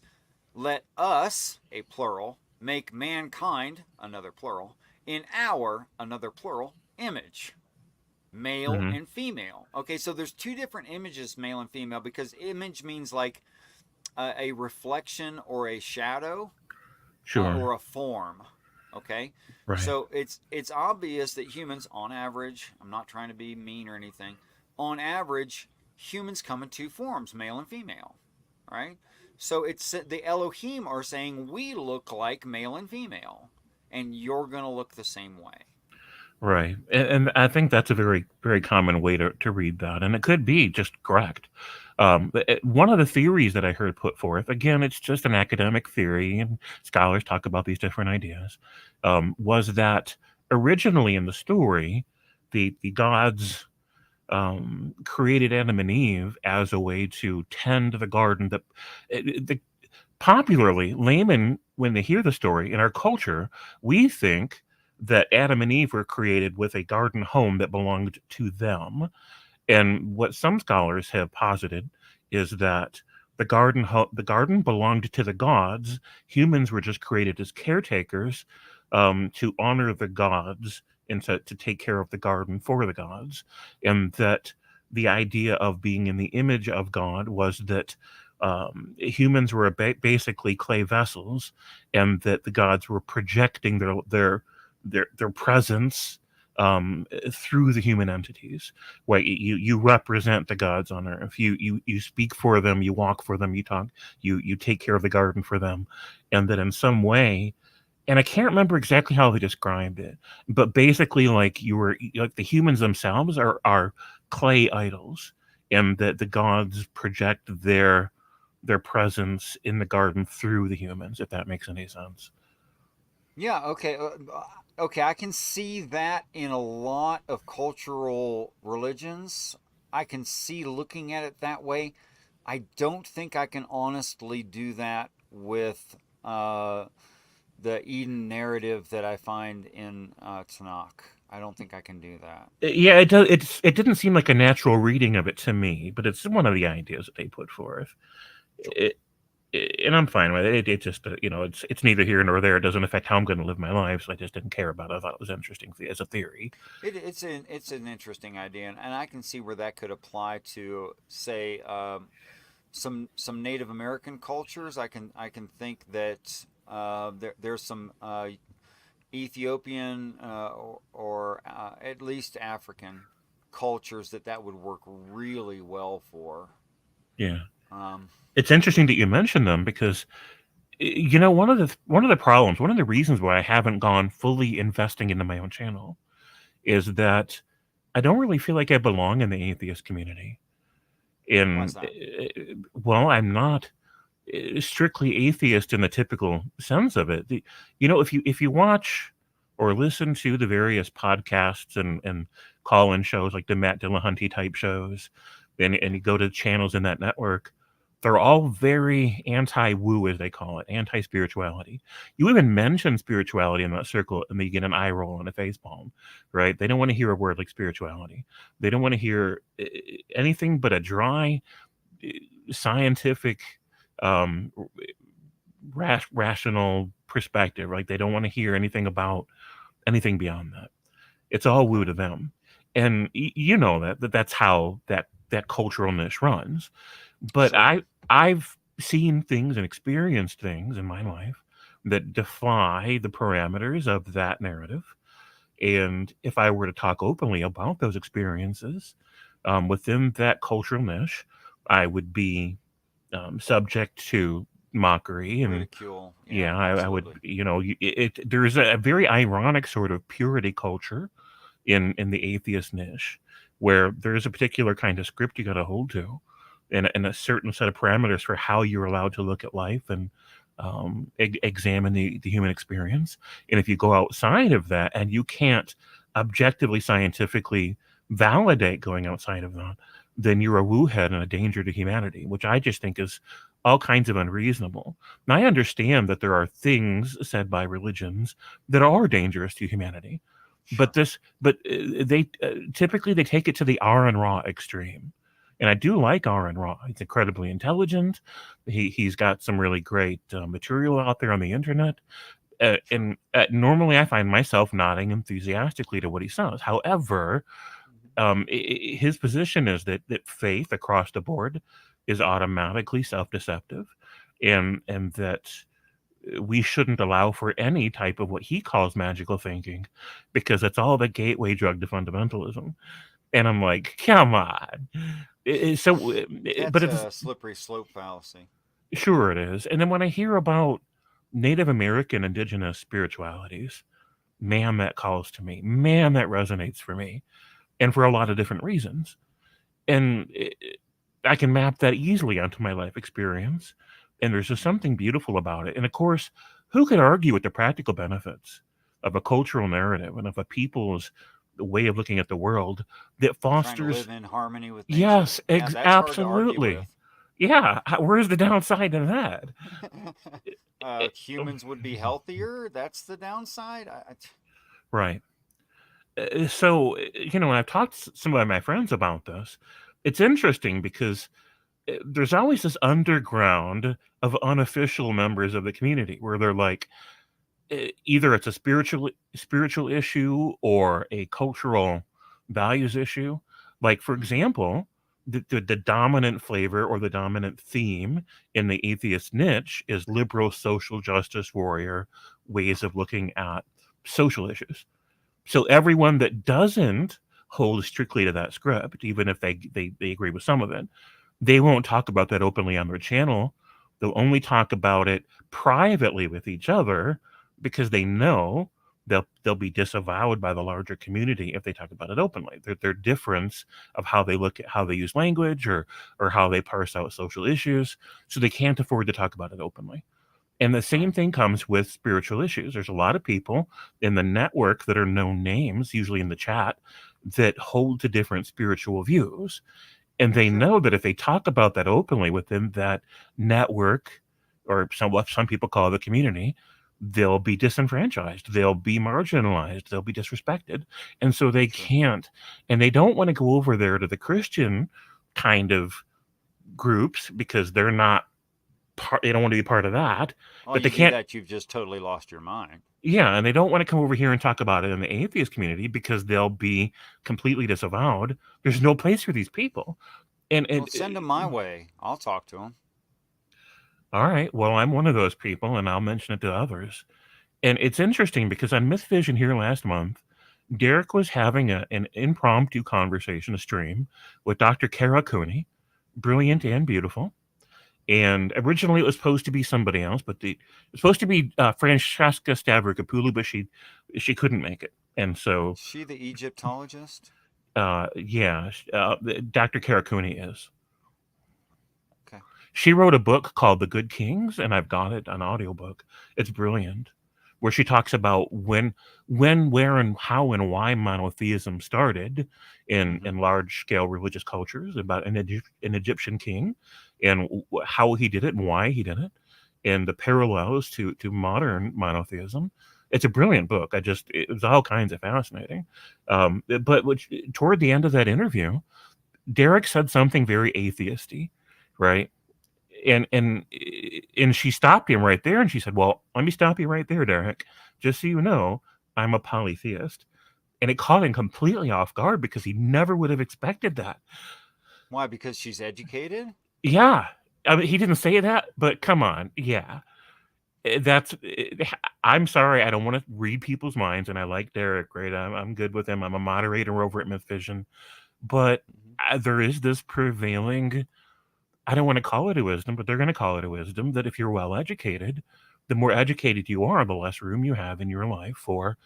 "Let us," a plural, "make mankind," another plural, "in our," another plural, "image." Male Hmm. and female. Okay, so there's two different images, male and female, because image means like a reflection or a shadow, Sure. or a form. Okay, Right. so it's obvious that humans, on average, I'm not trying to be mean or anything, on average, humans come in two forms, male and female. Right? So it's the Elohim are saying we look like male and female, and you're gonna look the same way. Right. And I think that's a very, very common way to read that. And it could be just correct. One of the theories that I heard put forth, again, it's just an academic theory, and scholars talk about these different ideas, was that originally in the story, the gods created Adam and Eve as a way to tend the garden. The Popularly, laymen, when they hear the story in our culture, we think that Adam and Eve were created with a garden home that belonged to them. And what some scholars have posited is that the garden belonged to the gods. Humans were just created as caretakers, to honor the gods and to take care of the garden for the gods. And that the idea of being in the image of God was that humans were basically clay vessels, and that the gods were projecting their presence through the human entities. Right? You represent the gods on earth. You speak for them. You walk for them. You talk. You take care of the garden for them, and that in some way. And I can't remember exactly how they described it, but basically, like like the humans themselves are clay idols, and that the gods project their presence in the garden through the humans. If that makes any sense. Yeah, okay. Okay, I can see that in a lot of cultural religions. I can see looking at it that way. I don't think I can honestly do that with the Eden narrative that I find in Tanakh. I don't think I can do that. Yeah, it does. It didn't seem like a natural reading of it to me, but it's one of the ideas that they put forth. Sure. and I'm fine with it. It just it's neither here nor there. It doesn't affect how I'm going to live my life, so I just didn't care about it. I thought it was interesting as a theory. It's an interesting idea, and I can see where that could apply to, say, some Native American cultures. I can think that there's some Ethiopian or at least African cultures that would work really well for. Yeah, Um, it's interesting that you mentioned them because one of the problems, one of the reasons why I haven't gone fully investing into my own channel is that I don't really feel like I belong in the atheist community. why is And that? well, I'm not strictly atheist in the typical sense of it. If you watch or listen to the various podcasts and call-in shows like the Matt Dillahunty type shows, and you go to channels in that network, they're all very anti-woo, as they call it, anti-spirituality. You even mention spirituality in that circle, and they get an eye roll and a face palm, right? They don't want to hear a word like spirituality. They don't want to hear anything but a dry, scientific, um, rational perspective. Like they don't want to hear anything about anything beyond that. It's all woo Okay, to them, and you know that's how that cultural niche runs. But sure. I've seen things and experienced things in my life that defy the parameters of that narrative. And if I were to talk openly about those experiences within that cultural niche, I would be subject to mockery. And Ridicule. Yeah, yeah, I would, absolutely. there's a very ironic sort of purity culture in the atheist niche where there's a particular kind of script you got to hold to, and a certain set of parameters for how you're allowed to look at life and examine the human experience. And if you go outside of that and you can't objectively scientifically validate going outside of that, then you're a woohead and a danger to humanity, which I just think is all kinds of unreasonable. And I understand that there are things said by religions that are dangerous to humanity, but Sure. they typically they take it to the Aaron Ra extreme. And I do like Aaron Ra. He's incredibly intelligent. He's got some really great material out there on the internet. Sure. And normally I find myself nodding enthusiastically to what he says. However, Mhm. his position is that faith across the board is automatically self-deceptive, and that we shouldn't allow for any type of what he calls magical thinking because it's all the gateway drug to fundamentalism. And I'm like, come on. But That's it's a slippery slope fallacy. sure it is. And then when I hear about Native American indigenous spiritualities, man, that calls to me. Man, that resonates for me. And for a lot of different reasons. And I can map that easily onto my life experience. And there's just Mhm. something beautiful about it. And of course, who could argue with the practical benefits of a cultural narrative and of a people's way of looking at the world that Trying to fosters? live in harmony with nature. Yes, Yeah, that's hard to argue absolutely. with. Yeah, where's the downside to that? Humans would be healthier. That's the downside. Right. So, when I've talked to some of my friends about this, it's interesting because there's always this underground of unofficial members of the community where they're like, either it's a spiritual issue or a cultural values issue. Like for Mhm. example, the dominant flavor or the dominant theme in the atheist niche is liberal social justice warrior ways of looking at social issues. So everyone that doesn't hold strictly to that script, even if they agree with some of it, they won't talk about that openly on their channel. They'll only talk about it privately with each other because they know they'll be disavowed by the larger community if they talk about it openly. Their difference of how they look at how they use language or how they parse out social issues, so they can't afford to talk about it openly. And the same Right. thing comes with spiritual issues. There's a lot of people in the network that are known names, usually in the chat, that hold to different spiritual views. And they Sure. know that if they talk about that openly within that network, or what some people call the community, they'll be disenfranchised, they'll be marginalized, they'll be disrespected. And so they Sure. can't, and they don't want to go over there to the Christian kind of groups because they're not they don't want to be part of that, Oh, but they you do can't. that, you've just totally lost your mind. Yeah, and they don't want to come over here and talk about it in the atheist community because they'll be completely disavowed. There's no place for these people. Well, send them my way. I'll talk to them. All right, well, I'm one of those people, and I'll mention it to others. And it's interesting because on Myth Vision here last month, Derek was having an impromptu conversation, a stream, with Dr. Kara Cooney, brilliant Mm-hmm. and beautiful. And originally it was supposed to be somebody else, but it was supposed to be Francesca Stavrokopoulou, but she couldn't make it. And so, She the Egyptologist? yeah, Dr. Kara Cooney is. Okay. She wrote a book called The Good Kings, and I've got it, an audiobook. It's brilliant, where she talks about where, and how, and why monotheism started Mm-hmm. in large scale religious cultures, about an Egyptian king, and how he did it and why he did it, and the parallels to modern monotheism. It's a brilliant book. It was all kinds of fascinating. But toward the end of that interview, Derek said something very atheisty, right? And she stopped him right there, and she said, "Well, let me stop you right there, Derek. Just so you know, I'm a polytheist." And it caught him completely off guard because he never would have expected that. Why? Because she's educated? Yeah, I mean, he didn't say that, but come on, yeah. That's. I'm sorry, I don't want to read people's minds, and I like Derek, right? I'm good with him. I'm a moderator over at Myth Vision, but Mm-hmm. there is this prevailing, I don't want to call it a wisdom, but they're going to call it a wisdom, that if you're well educated, the more educated you are, the less room you have in your life for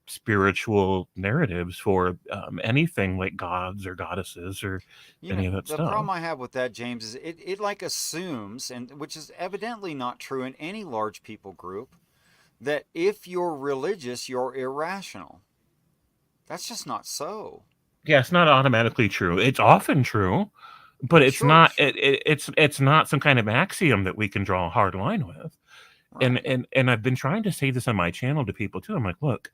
spiritual narratives, for anything like gods or goddesses or You know, any of that the stuff. problem I have with that, James, is it like assumes, and which is evidently not true in any large people group, that if you're religious, you're irrational. That's just not so. Yeah, it's not automatically true. It's often true, but it's Sure, not. sure. It's not some kind of axiom that we can draw a hard line with. And Right. and and I've been trying to say this on my channel to people too. I'm like, look,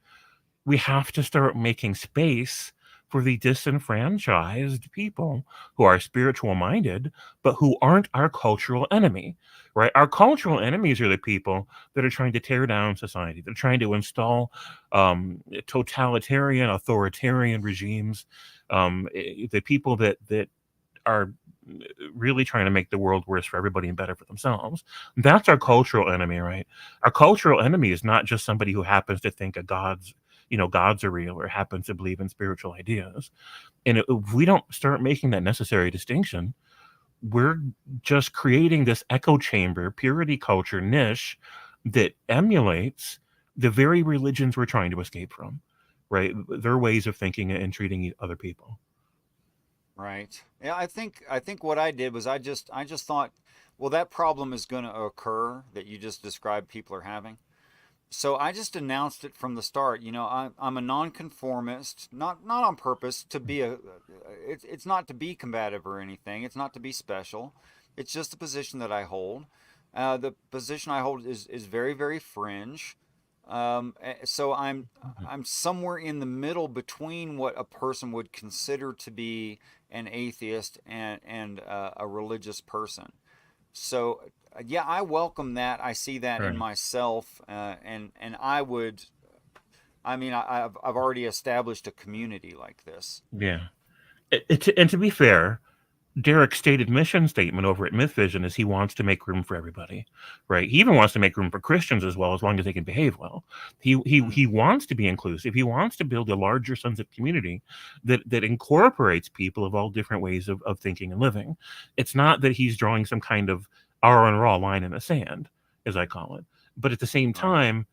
we have to start making space for the disenfranchised people who are spiritual minded, but who aren't our cultural enemy, right? Our cultural Right. enemies are the people that are trying to tear down society. They're trying to install totalitarian, authoritarian regimes. The people that are really trying to make the world worse for everybody and better for themselves. That's our Right. cultural enemy, right? Our cultural enemy is not just somebody who happens to think gods are real or happens to believe in spiritual ideas. And if we don't start making that necessary distinction, we're just creating this echo chamber, purity culture niche that emulates the very religions we're trying to escape from, right? Their ways of thinking and treating other people. Right. Yeah, I think what I did was I just thought, well, that problem is going to occur that you just described people are having. So I just announced it from the start. I'm a nonconformist, not on purpose to be a. It's not to be combative or anything. It's not to be special. It's just the position that I hold. The position I hold is very very fringe. So I'm somewhere in the middle between what a person would consider to be an atheist and a religious person. So yeah, I welcome that. I see that in Right. myself, and I would. I mean, I've already established a community like this. Yeah. And to be fair, Derek's stated mission statement over at Myth Vision is he wants to make room for everybody, right? He even wants to make room for Christians as well, as long as they can behave well. Hmm. He wants to be inclusive. He wants to build a larger sense of community that incorporates people of all different ways of thinking and living. It's not that he's drawing some kind of R and raw line in the sand, as I call it. But at the same Right. time,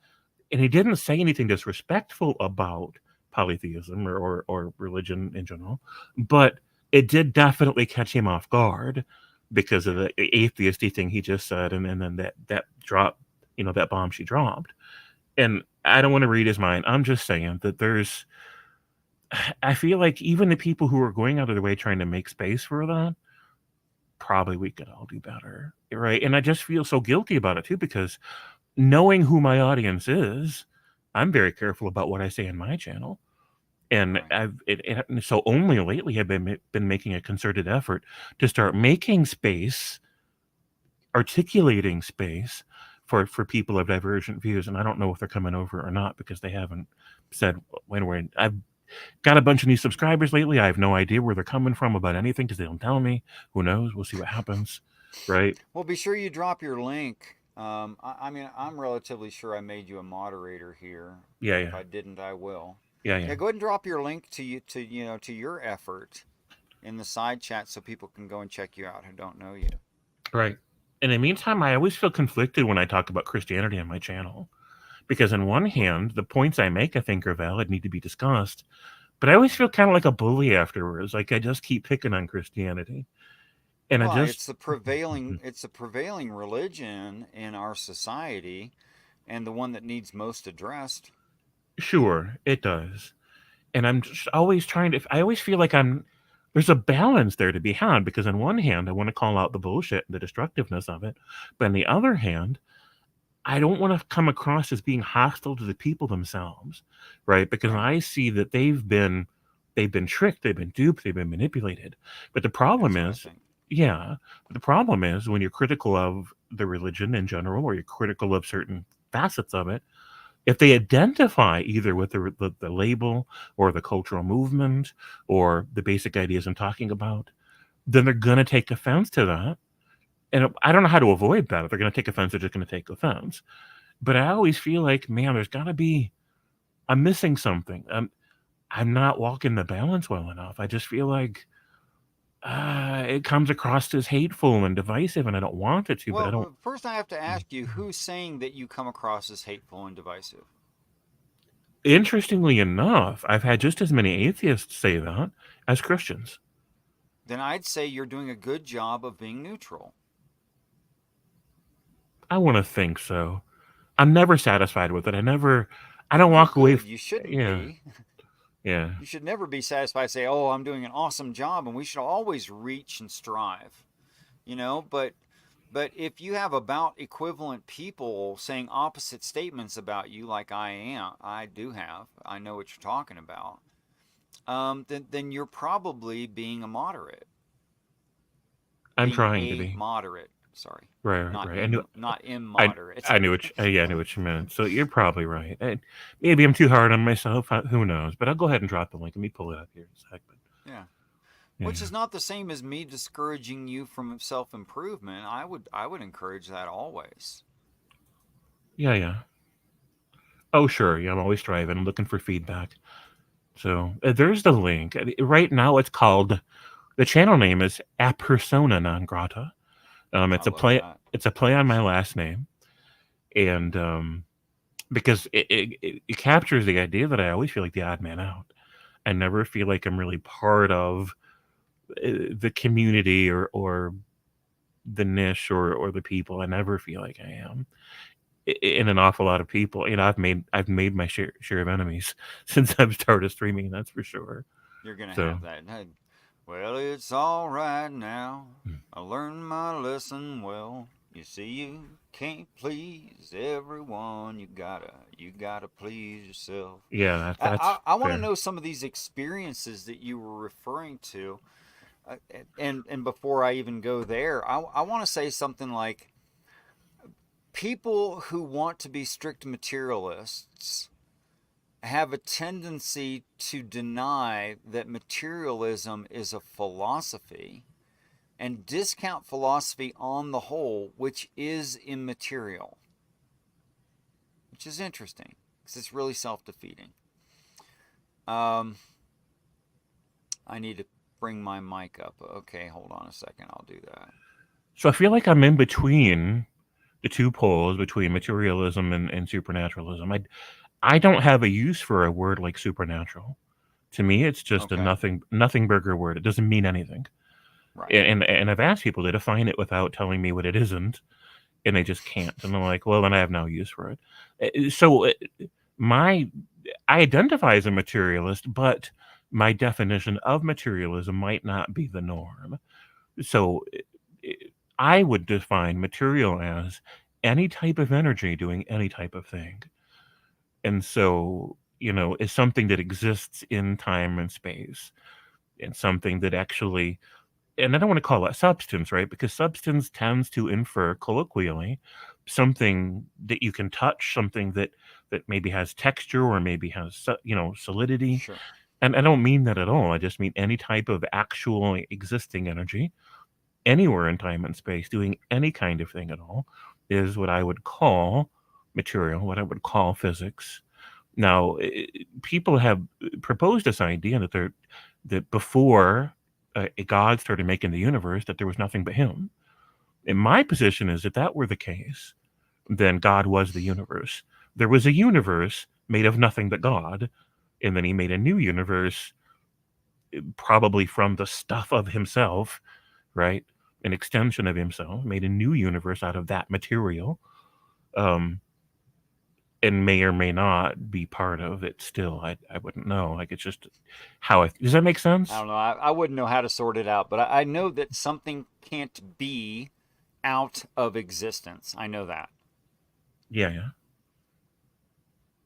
and he didn't say anything disrespectful about polytheism or religion in general, but it did definitely catch him off guard because of Yeah. the atheisty thing he just said, and then that drop, that bomb she dropped. And I don't want to read his mind. I'm just saying that I feel like even the people who are going out of their way trying to make space for that, probably we could all do better, right? And I just feel so guilty about it too because knowing who my audience is, I'm very careful about what I say in my channel. And Right. so only lately have been making a concerted effort to start making space articulating space for people of divergent views. And I don't know if they're coming over or not because they haven't said when we're in. I've got a bunch of new subscribers lately. I have no idea where they're coming from about anything because they don't tell me. Who knows? We'll see what happens. Right? Well, be sure you drop your link. I mean, I'm relatively sure I made you a moderator here, Yeah, but if yeah, I didn't, I will. yeah, Yeah, yeah. go ahead and drop your link to your effort in the side chat so people can go and check you out who don't know you. Right. In the meantime, I always feel conflicted when I talk about Christianity on my channel because, on one hand, the points I make I think are valid, need to be discussed, but I always feel kind of like a bully afterwards. Like I just keep picking on Christianity, and I Well, just it's the prevailing religion in our society and the one that needs most addressed. sure it does, and I'm just always trying to. I always feel like I'm. There's a balance there to be had because on one hand I want to call out the bullshit and the destructiveness of it, but on the other hand I don't want to come across as being hostile to the people themselves, right? Because Right. I see that they've been tricked, they've been duped, they've been manipulated. But the problem That's what I is, think. yeah, but the problem is when you're critical of the religion in general, or you're critical of certain facets of it, if they identify either with the label or the cultural movement or the basic ideas I'm talking about, then they're gonna take offense to that. And I don't know how to avoid that. If they're gonna take offense, they're just gonna take offense. But I always feel like, man, there's got to be I'm missing something. I'm not walking the balance well enough. I just feel like it comes across as hateful and divisive, and I don't want it to, but I don't. Well, first I have to ask you who's saying that you come across as hateful and divisive? Interestingly enough, I've had just as many atheists say that as Christians. Then I'd say you're doing a good job of being neutral. I want to think so. I'm never satisfied with it. I don't Oh, walk away. good. You shouldn't Yeah, be. yeah. You should never be satisfied. Say, "Oh, I'm doing an awesome job," and we should always reach and strive. You know, but if you have about equivalent people saying opposite statements about you, like I do have, I know what you're talking about. Then you're probably being a moderate, I'm being trying to a be. moderate. Sorry, Right, right, right. not I, immoderate. I knew what yeah, I knew what you meant. So you're probably right. Maybe I'm too hard on myself. Who knows? But I'll go ahead and drop the link. Let me pull it up here in a sec. But Yeah, which yeah, is not the same as me discouraging you from self improvement. I would encourage that always. yeah, yeah. Oh, sure. Yeah, I'm always striving. I'm looking for feedback. So there's the link. Right now, it's called the channel name is A Persona Non Grata. I It's a love play. that. It's a play on my last name, and because it captures the idea that I always feel like the odd man out. I never feel like I'm really part of the community or the niche or the people. I never feel like I am in an awful lot of people. I've made my share of enemies since I've started streaming. That's for sure. You're gonna So have that. Hey, well, it's all right now. mm, I learned my lesson well. You see, you can't please everyone. You gotta please yourself. yeah, that's I want to fair. know some of these experiences that you were referring to, uh, and before I even go there, I want to say something like people who want to be strict materialists have a tendency to deny that materialism is a philosophy and discount philosophy on the whole, which is immaterial, which is interesting because it's really self defeating. Um, I need to bring my mic up. Okay, hold on a second. I'll do that. So I feel like I'm in between the two poles between materialism and supernaturalism. I don't have a use for a word like supernatural. To me, it's just a Okay, nothing burger word. It doesn't mean anything. right. And I've asked people to define it without telling me what it isn't, and they just can't. And I'm like, well, then I have no use for it. So my I identify as a materialist, but my definition of materialism might not be the norm. So I would define material as any type of energy doing any type of thing. And so, is something that exists in time and space, and something that actually and I don't want to call it substance, right? Because substance tends to infer colloquially something that you can touch, something that maybe has texture or maybe has solidity. Sure. And I don't mean that at all. I just mean any type of actual existing energy anywhere in time and space doing any kind of thing at all is what I would call material, what I would call physics. Now, people have proposed this idea that before a God started making the universe, that there was nothing but Him. And my position is, if that were the case, then God was the universe. There was a universe made of nothing but God, and then He made a new universe, probably from the stuff of Himself, right? An extension of Himself, made a new universe out of that material. Um, and may or may not be part of it still. I wouldn't know. Like, it's just how does that make I sense? don't know. I wouldn't know how to sort it out, but I know that something can't be out of existence. I know that. Yeah, yeah.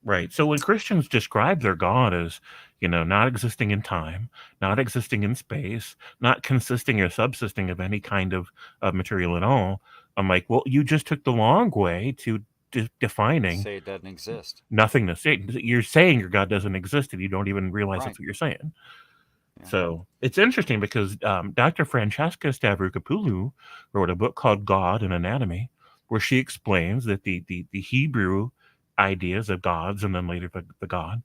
Right. So when Christians describe their God as, not existing in time, not existing in space, not consisting or subsisting of any kind of material at all, I'm like, well, you just took the long way to defining Say it doesn't exist. nothingness. You're saying your God doesn't exist and you don't even realize Right. that's what you're saying. Yeah. So it's interesting because Dr. Francesca Stavrokopoulou wrote a book called God and Anatomy, where she explains that the Hebrew ideas of gods and then later the God,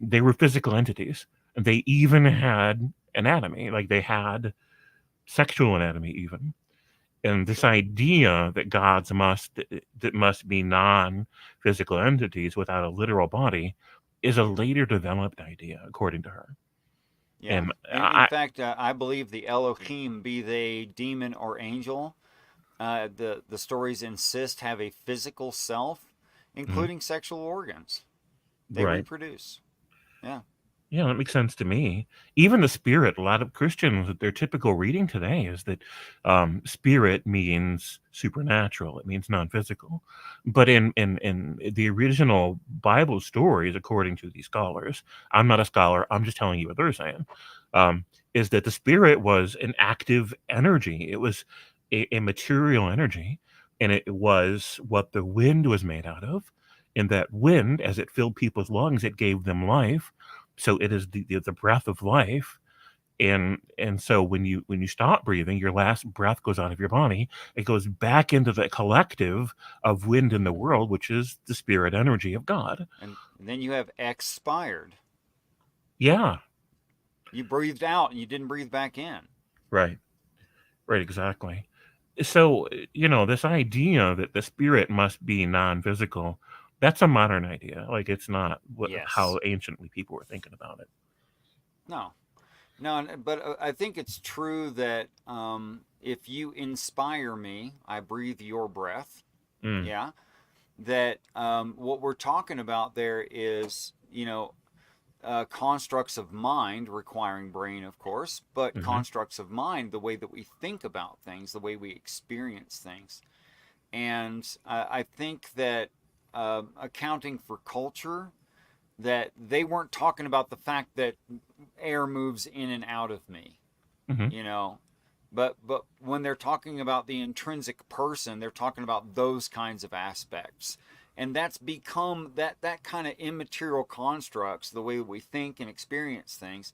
they were physical entities. And they even had anatomy, like they had sexual anatomy even. And this Sure. idea that gods must be non-physical entities without a literal body is a later developed idea, according to her. Yeah. And In fact, I believe the Elohim, be they demon or angel, the stories insist have a physical self, Mhm. including sexual organs. They Right. reproduce. Yeah. Yeah, that makes sense to me. Even the spirit, a lot of Christians, their typical reading today is that spirit means supernatural. It means non-physical. But in the original Bible stories, according to these scholars, I'm not a scholar. I'm just telling you what they're saying. Is that the spirit was an active energy? It was a material energy, and it was what the wind was made out of. And that wind, as it filled people's lungs, it gave them life. So it is the breath of life. And so when you stop breathing, your last breath goes out of your body. It goes back into the collective of wind in the world, which is the spirit energy of God. And then you have expired. Yeah, You breathed out and you didn't breathe back in. right, right, exactly. So this idea that the spirit must be non-physical, that's a modern idea. Like, it's not Yes. how anciently people were thinking about it. No. No, but I think it's true that if you inspire me, I breathe your breath. Mm, Yeah. That what we're talking about there is, constructs of mind requiring brain, of course, but hmm constructs of mind, the way that we think about things, the way we experience things. And I think that accounting for culture, that they weren't talking about the fact that air moves in and out of me, hmm you know. But when they're talking about the intrinsic person, they're talking about those kinds of aspects. And that's become that kind of immaterial constructs, the way we think and experience things,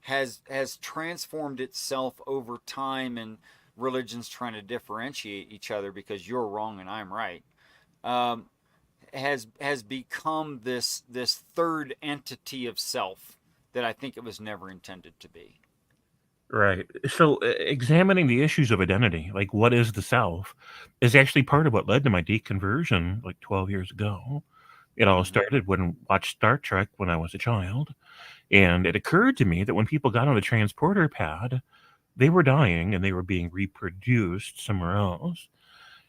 has transformed itself over time, and religions trying to differentiate each other because you're wrong and I'm right. Um, has become this third entity of self that I think it was never intended to be. Right. So, examining the issues of identity, like what is the self, is actually part of what led to my deconversion like 12 years ago. It all Mm-hmm. started when I watched Star Trek when I was a child. And it occurred to me that when people got on the transporter pad, they were dying and they were being reproduced somewhere else.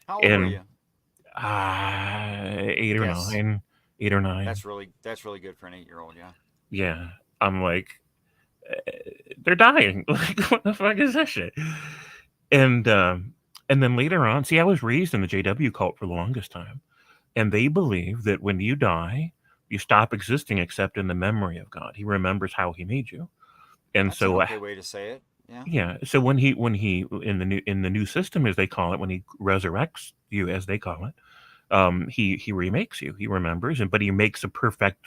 How old were And you? eight or Guess. nine, 8 or 9. That's really good for an 8-year-old. Yeah. Yeah. I'm like, "Eh, they're dying. Like, what the fuck is that shit?" And and then later on, see, I was raised in the JW cult for the longest time, and they believe that when you die, you stop existing except in the memory of God. He remembers how he made you. And That's an so okay way to say it. Yeah. Yeah. So when he in the new system, as they call it, when he resurrects you, as they call it, he remakes you. He remembers, and but he makes a perfect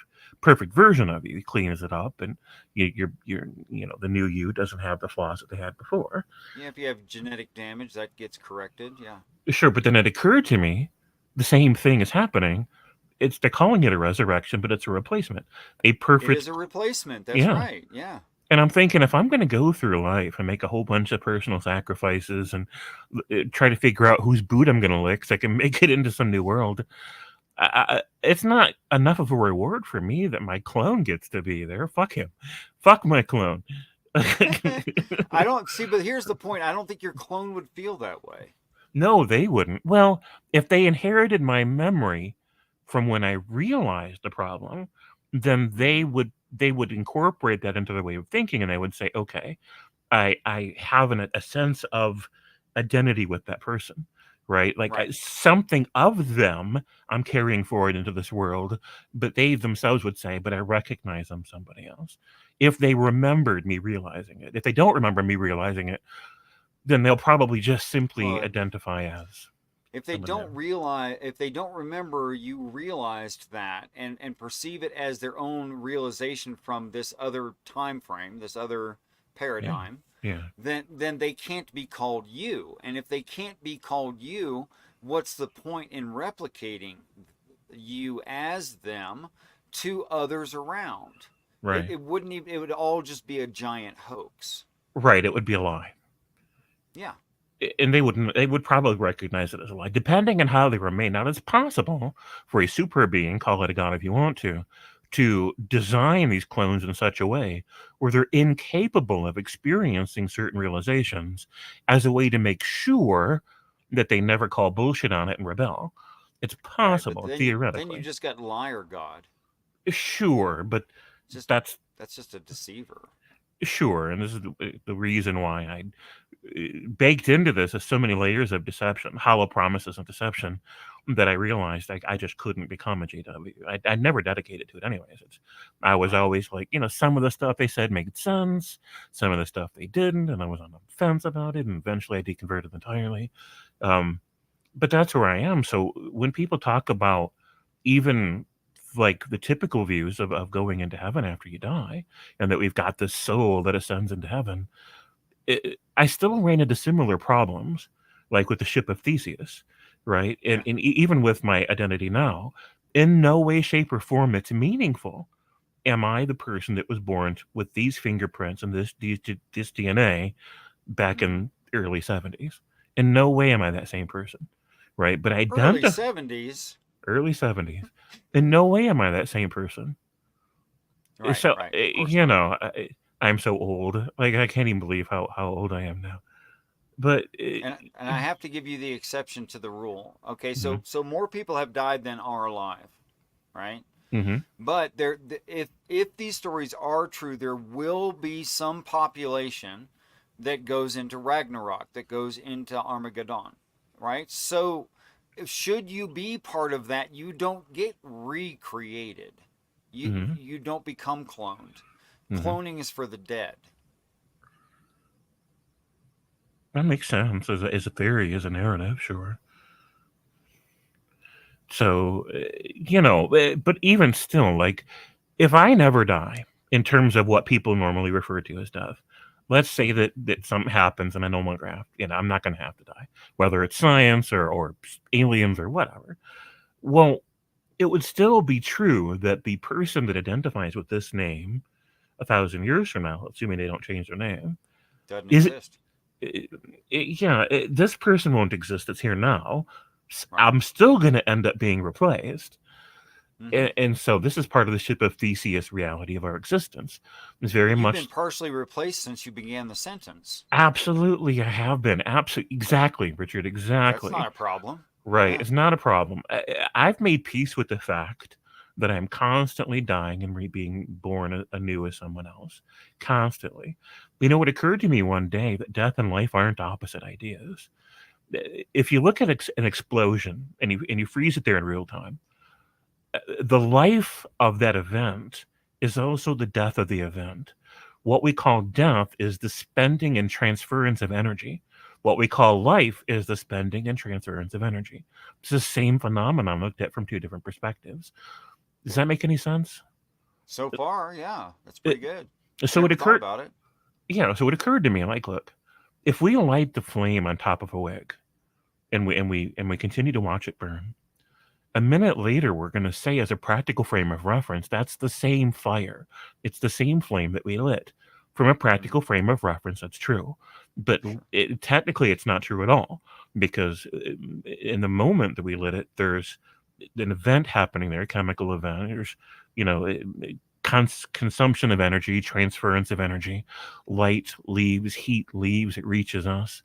version of you. He cleans it up, and the new you doesn't have the flaws that they had before. Yeah. If you have genetic damage, that gets corrected. Yeah. Sure, but then it occurred to me, the same thing is happening. They're calling it a resurrection, but it's a replacement. A It perfect, is a replacement. That's yeah. right. Yeah. And I'm thinking, if I'm going to go through life and make a whole bunch of personal sacrifices and try to figure out whose boot I'm going to lick so I can make it into some new world, it's not enough of a reward for me that my clone gets to be there. Fuck him. Fuck my clone. I don't see, but here's the point. I don't think your clone would feel that way. No, they wouldn't. Well, if they inherited my memory from when I realized the problem, then Mm-hmm. they would incorporate that into their way of thinking, and they would say, okay, I have a sense of identity with that person, right? Like Right. something of them I'm carrying forward into this world, but they themselves would say, but I recognize I'm somebody else. If they remembered me realizing it, if they don't remember me realizing it, then they'll probably just simply Well, identify as if they somebody don't else. realize, if they don't remember you realized that and perceive it as their own realization from this other time frame, this other Yeah, paradigm, yeah, then they can't be called you. And if they can't be called you, what's the point in replicating you as them to others around? it, right, it wouldn't even, it would all just be a giant hoax. right. It would be a lie. Yeah. And they would probably recognize it as a lie, depending on how they remain. Now, it's possible for a super being, call it a god if you want to design these clones in such a way where they're incapable of experiencing certain realizations as a way to make sure that they never call bullshit on it and rebel. It's Right, but possible, then you theoretically. just got liar god. Sure, but Just that's that's just a deceiver. sure, and this is the reason why I baked into this is so many layers of deception, hollow promises and deception, that I realized I just couldn't become a GW. I never dedicated to it anyways. I was Right. always like, some of the stuff they said made sense, some of the stuff they didn't, and I was on the fence about it, and eventually I deconverted entirely. Um, but that's where I am. So when people talk about even like the typical views of going into heaven after you die, and that we've got this soul that ascends into heaven, I still ran into similar problems, like with the ship of Theseus, right? Yeah. And even with my identity now, in no way, shape, or form it's meaningful. Am I the person that was born with these fingerprints and this DNA back Mm-hmm. in early 70s? In no way am I that same person, right? But Early 70s. early 70s. In no way am I that same person. Right, So, right. Of course not. I'm so old. Like, I can't even believe how old I am now. But And I have to give you the exception to the rule. Okay, mhm, so more people have died than are alive, right? mhm, But if these stories are true, there will be some population that goes into Ragnarok, that goes into Armageddon, right? So should you be part of that, you don't get recreated. You mhm, you don't become cloned. mhm. Cloning is for the dead. That makes sense as a theory, as a narrative, sure. So, but even still, like, if I never die, in terms of what people normally refer to as death, let's say that something happens and I no longer have, I'm not going to have to die, whether it's science or aliens or whatever. Well, it would still be true that the person that identifies with this name 1,000 years from now, assuming they don't change their name, Doesn't is exist. this person won't exist that's here now. Right. I'm still going to end up being replaced. Mm-hmm. And so this is part of the ship of Theseus reality of our existence. It's very Well, you've been much partially replaced since you began the sentence. absolutely, I have been. Absolutely, exactly, Richard, That's not exactly. a problem. Right. Yeah. It's not a problem. I've made peace with the fact that I'm constantly dying and being born anew as someone else. Constantly. It occurred to me one day that death and life aren't opposite ideas. If you look at an explosion and you freeze it there in real time, the life of that event is also the death of the event. What we call death is the spending and transference of energy. What we call life is the spending and transference of energy. It's the same phenomenon looked at from two different perspectives. Does that make any sense? So far, yeah, that's pretty It, good. so it Never thought occurred, about it. yeah. So it occurred to me, like, look, if we light the flame on top of a wick and we continue to watch it burn, a minute later, we're going to say, as a practical frame of reference, that's the same fire. It's the same flame that we lit. From a practical frame of reference, that's true. But Sure. technically, it's not true at all, because in the moment that we lit it, there's an event happening there, a chemical event. There's, you know, consumption of energy, transference of energy. Light leaves, heat leaves, it reaches us.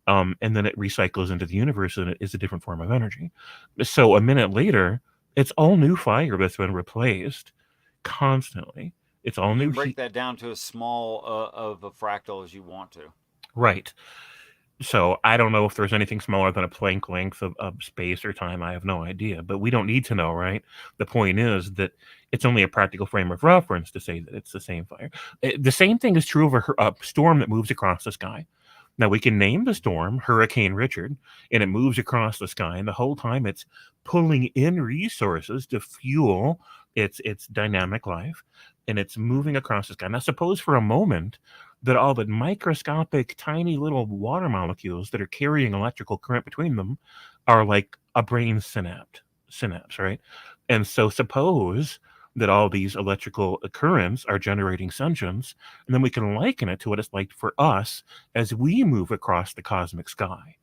And then it recycles into the universe, and it is a different form of energy. So a minute later, it's all new fire that's been replaced constantly. It's all And you new can break heat. that down to as small of a fractal as you want to. Right. So I don't know if there's anything smaller than a Planck length of space or time. I have no idea, but we don't need to know, right? The point is that it's only a practical frame of reference to say that it's the same fire. The same thing is true of a storm that moves across the sky. Now we can name the storm Hurricane Richard, and it moves across the sky, and the whole time it's pulling in resources to fuel its dynamic life, and it's moving across the sky. Now suppose for a moment that all the microscopic, tiny little water molecules that are carrying electrical current between them are like a brain synapse, right? And so suppose that all these electrical currents are generating sentience, and then we can liken it to what it's like for us as we move across the cosmic sky,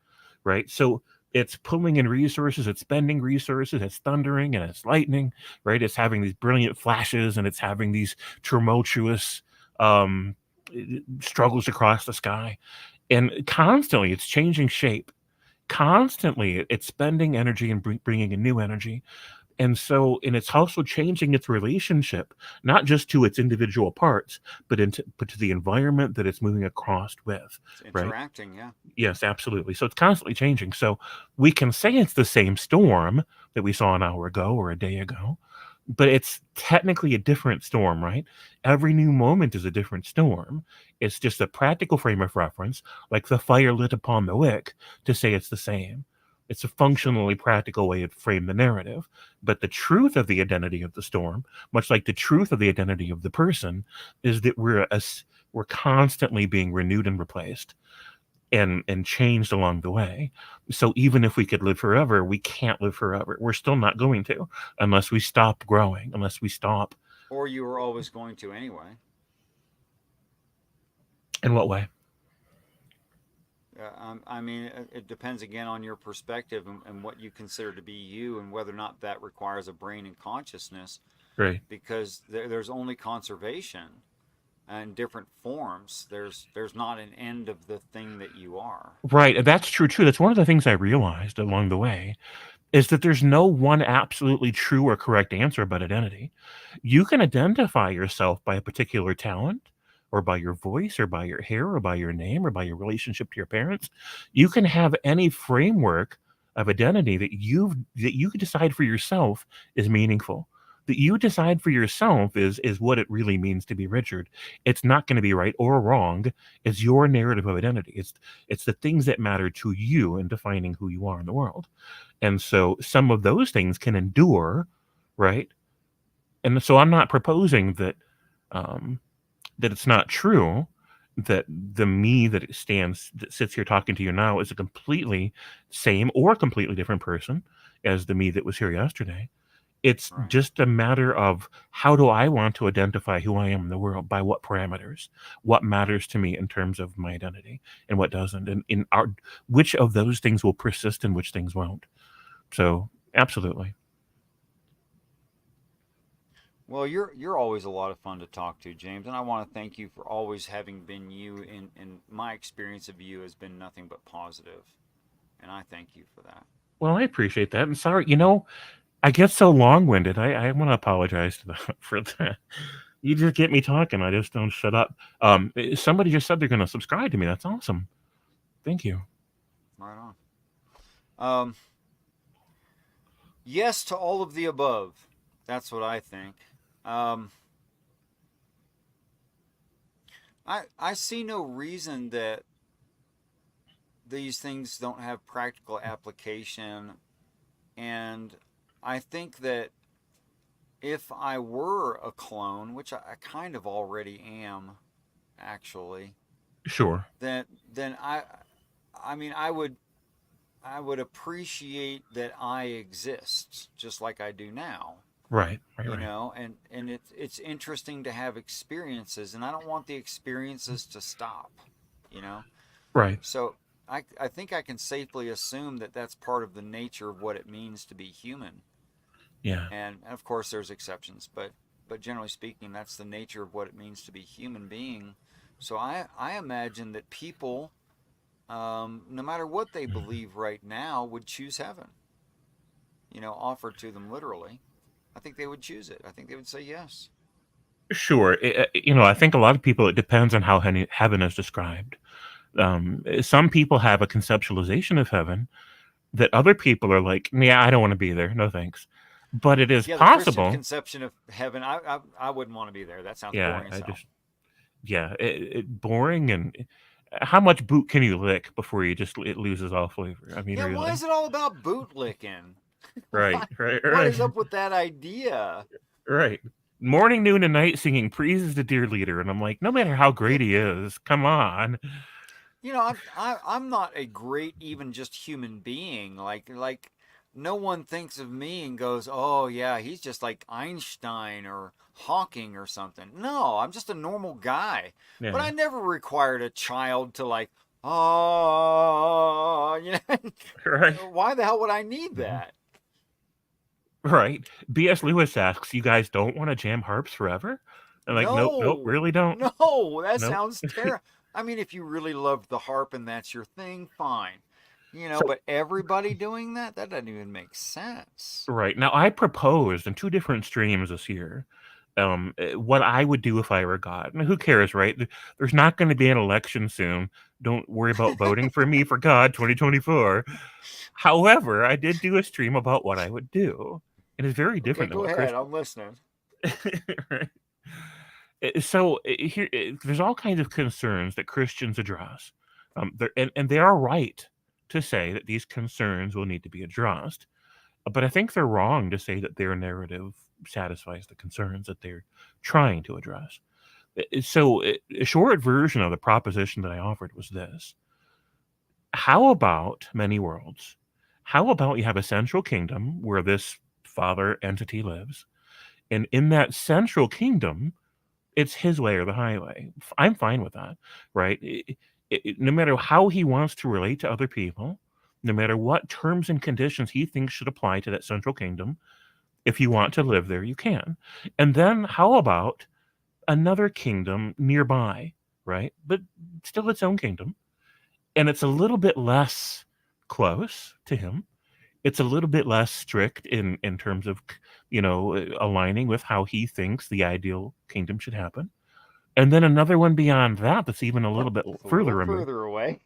right? So it's pulling in resources, it's spending resources, it's thundering and it's lightning, right? It's having these brilliant flashes and it's having these tumultuous um, struggles across the sky. And constantly it's changing shape. Constantly it's spending energy and bringing in new energy. And it's also changing its relationship, not just to its individual parts, but to the environment that it's moving across with, It's right? interacting, yeah. Yes, absolutely. So it's constantly changing. So we can say it's the same storm that we saw an hour ago or a day ago, but it's technically a different storm, right? Every new moment is a different storm. It's just a practical frame of reference, like the fire lit upon the wick, to say it's the same. It's a Sure. functionally practical way to frame the narrative. But the truth of the identity of the storm, much like the truth of the identity of the person, is that we're constantly being renewed and replaced and changed along the way. So even if we could live forever, we can't live forever. We're still not going to, unless we stop growing, unless we stop. Or you were always going to anyway. In what way? I mean, it depends again on your perspective and what you consider to be you, and whether or not that requires a brain and consciousness, Right. because there's only conservation in different forms. There's not an end of the thing that you are. Right. That's true too. That's one of the things I realized along the way is that there's no one absolutely true or correct answer about identity. You can identify yourself by a particular talent or by your voice or by your hair or by your name or by your relationship to your parents. You can have any framework of identity that you decide for yourself is meaningful. That you decide for yourself is what it really means to be Richard. It's not going to be right or wrong. It's your narrative of identity. It's the things that matter to you in defining who you are in the world. And so some of those things can endure, right? And so I'm not proposing um, that it's not true that the me that sits here talking to you now is a completely same or completely different person as the me that was here yesterday. It's Right. just a matter of how do I want to identify who I am in the world, by what parameters, what matters to me in terms of my identity and what doesn't, and in our which of those things will persist and which things won't. So absolutely. Well, you're always a lot of fun to talk to, James, and I want to thank you for always having been you. And my experience of you has been nothing but positive, and I thank you for that. Well, I appreciate that. And sorry, I get so long-winded. I want to apologize to for that. You just get me talking. I just don't shut up. Somebody just said they're going to subscribe to me. That's awesome. Thank you. Right on. Um, yes to all of the above. That's what I think. Um, I see no reason that these things don't have practical application. And I think that if I were a clone, which I kind of already am, actually, Sure. then I mean I would appreciate that I exist just like I do now, Right. Right. you Right. know, and it's interesting to have experiences, and I don't want the experiences to stop, you know. Right. So I think I can safely assume that that's part of the nature of what it means to be human. Yeah. And of course there's exceptions, but generally speaking, that's the nature of what it means to be human being. So I imagine that people, no matter what they believe right now, would choose heaven. You know, offered to them literally. I think they would choose it. I think they would say yes. Sure. I think a lot of people, it depends on how heaven is described. Some people have a conceptualization of heaven that other people are like, yeah, I don't want to be there. No thanks. But it is Yeah, the Christian possible. conception of heaven, I wouldn't want to be there. That sounds Yeah, boring as I hell. just, yeah, boring. And how much boot can you lick before it loses all flavor? I mean, Yeah, why really. is it all about bootlicking? Right, Why? right, What right, is up with that idea? right. Morning, noon, and night singing praises to dear leader. And I'm like, no matter how Yeah, great he is, come on. you know, I'm not a great even just human being. Like no one thinks of me and goes, "Oh yeah, he's just like Einstein or Hawking or something." No, I'm just a normal guy. But Yeah, I never required a child to like, oh, you right. know, why the hell would I need Mhm. that? Right. B.S. Lewis asks, you guys don't want to jam harps forever? And like, nope, nope, No, really don't. no, that Nope. sounds terrible. I mean, if you really love the harp and that's your thing, fine. You know, So, but everybody doing that, that doesn't even make sense. right. Now, I proposed in two different streams this year what I would do if I were God. And who cares, right? There's not going to be an election soon. Don't worry about voting for me for God 2024. However, I did do a stream about what I would do. It is very Okay, different than go what ahead. Christian. I'm listening. Right. So here, there's all kinds of concerns that Christians address, and they are right to say that these concerns will need to be addressed. But I think they're wrong to say that their narrative satisfies the concerns that they're trying to address. So a short version of the proposition that I offered was this: how about many worlds? How about you have a central kingdom where this father entity lives, and in that central kingdom it's his way or the highway. I'm fine with that, right? No matter how he wants to relate to other people, no matter what terms and conditions he thinks should apply to that central kingdom, if you Okay. want to live there, you can. And then how about another kingdom nearby, right? But still its own kingdom. And it's a little bit less close to him. It's a little bit less strict in terms of, aligning with how he thinks the ideal kingdom should happen, and then another one beyond that that's even a little Yep. bit It's a further little removed. further away.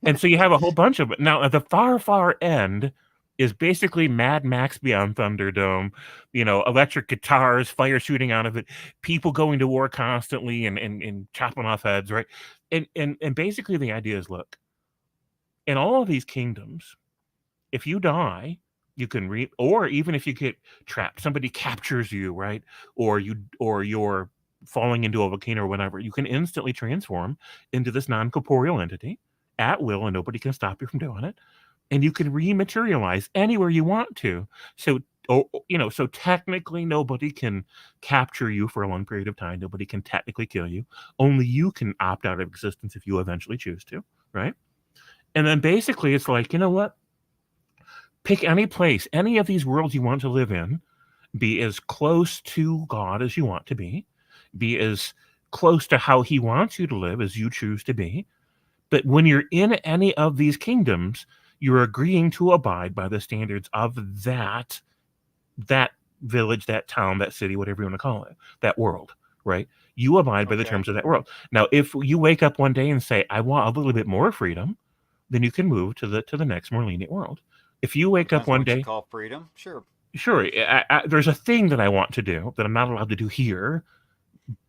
And so you have a whole bunch of it. Now, at the far, far end is basically Mad Max Beyond Thunderdome, electric guitars, fire shooting out of it, people going to war constantly and chopping off heads, right? And basically the idea is, look, in all of these kingdoms, if you die, you can or even if you get trapped, somebody captures you, right? Or you're falling into a volcano or whatever, you can instantly transform into this non-corporeal entity at will, and nobody can stop you from doing it. And you can rematerialize anywhere you want to. So, so technically nobody can capture you for a long period of time. Nobody can technically kill you. Only you can opt out of existence if you eventually choose to, right? And then basically it's like, you know what? Pick any place, any of these worlds you want to live in, be as close to God as you want to be as close to how he wants you to live as you choose to be. But when you're in any of these kingdoms, you're agreeing to abide by the standards of that village, that town, that city, whatever you want to call it, that world, right? You abide by the Okay. terms of that world. Now, if you wake up one day and say, I want a little bit more freedom, then you can move to the next more lenient world. If you Well, wake up depends on one what you day, call freedom. Sure. sure, there's a thing that I want to do that I'm not allowed to do here.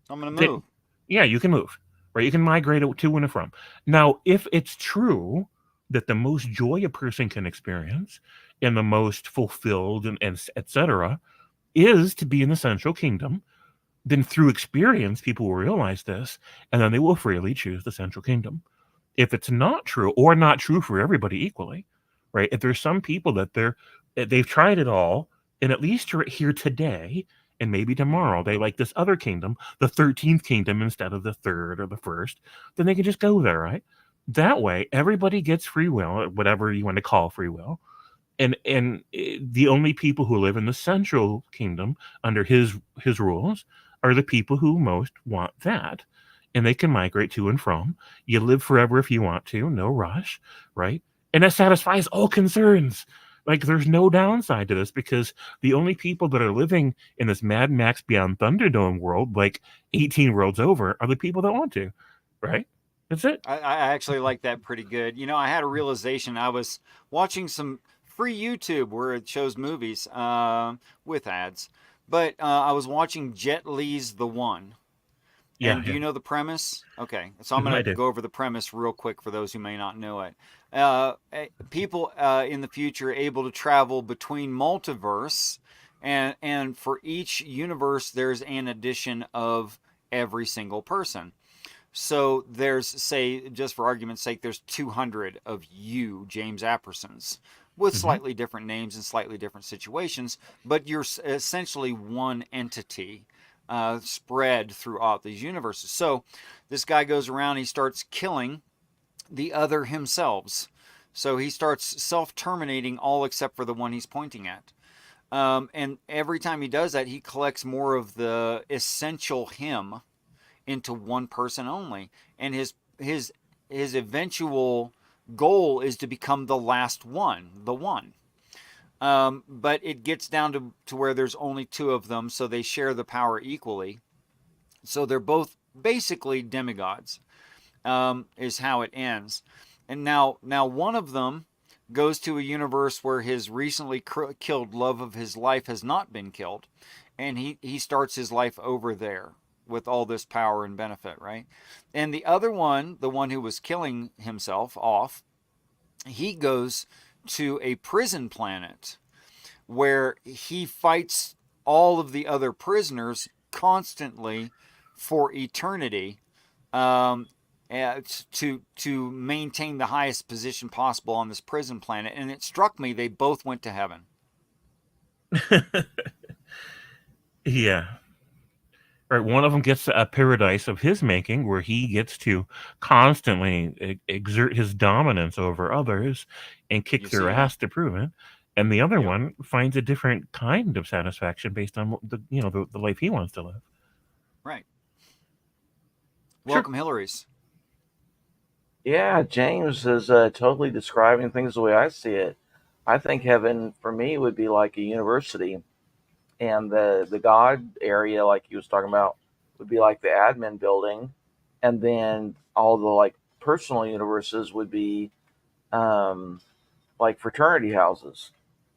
I'm gonna That move. Yeah, you can move. right? You can migrate to and from. Now, if it's true that the most joy a person can experience and the most fulfilled and etc. is to be in the central kingdom, then through experience, people will realize this, and then they will freely choose the central kingdom. If it's not true, or not true for everybody equally, right? If there's some people that they've tried it all, and at least here today, and maybe tomorrow they like this other kingdom, the 13th kingdom instead of the third or the first, then they can just go there, right? That way, everybody gets free will, whatever you want to call free will, and the only people who live in the central kingdom under his rules are the people who most want that, and they can migrate to and from. You live forever if you want to, no rush, right? And that satisfies all concerns. Like there's no downside to this because the only people that are living in this Mad Max Beyond Thunderdome world, like 18 worlds over, are the people that want to, right? That's it. I actually like that pretty good. I had a realization. I was watching some free YouTube where it shows movies with ads, but I was watching Jet Li's The One. Yeah, And do yeah. you know the premise? Okay, so I'm going I to do. go over the premise real quick for those who may not know it. People in the future are able to travel between multiverse, and for each universe, there's an addition of every single person. So there's, say, just for argument's sake, there's 200 of you, James Appersons, with Hmm. slightly different names and slightly different situations, but you're essentially one entity spread throughout these universes. So this guy goes around, he starts killing the other himself. So he starts self terminating all except for the one he's pointing at. And every time he does that, he collects more of the essential him into one person only, and his eventual goal is to become the last one, the one. But it gets down to where there's only two of them, so they share the power equally. So they're both basically demigods. Is how it ends. And now one of them goes to a universe where his recently killed love of his life has not been killed, and he starts his life over there with all this power and benefit, right? And the other one, the one who was killing himself off, he goes to a prison planet where he fights all of the other prisoners constantly for eternity, um, to maintain the highest position possible on this prison planet. And it struck me they both went to heaven. Yeah. Right, one of them gets a paradise of his making where he gets to constantly exert his dominance over others and You kick their see that? ass to prove it. And the other Yep. one finds a different kind of satisfaction based on the life he wants to live. Right. Sure. Welcome, Hillary's. Yeah, James is totally describing things the way I see it. I think heaven for me would be like a university, and the God area, like he was talking about, would be like the admin building, and then all the like personal universes would be um, like fraternity houses.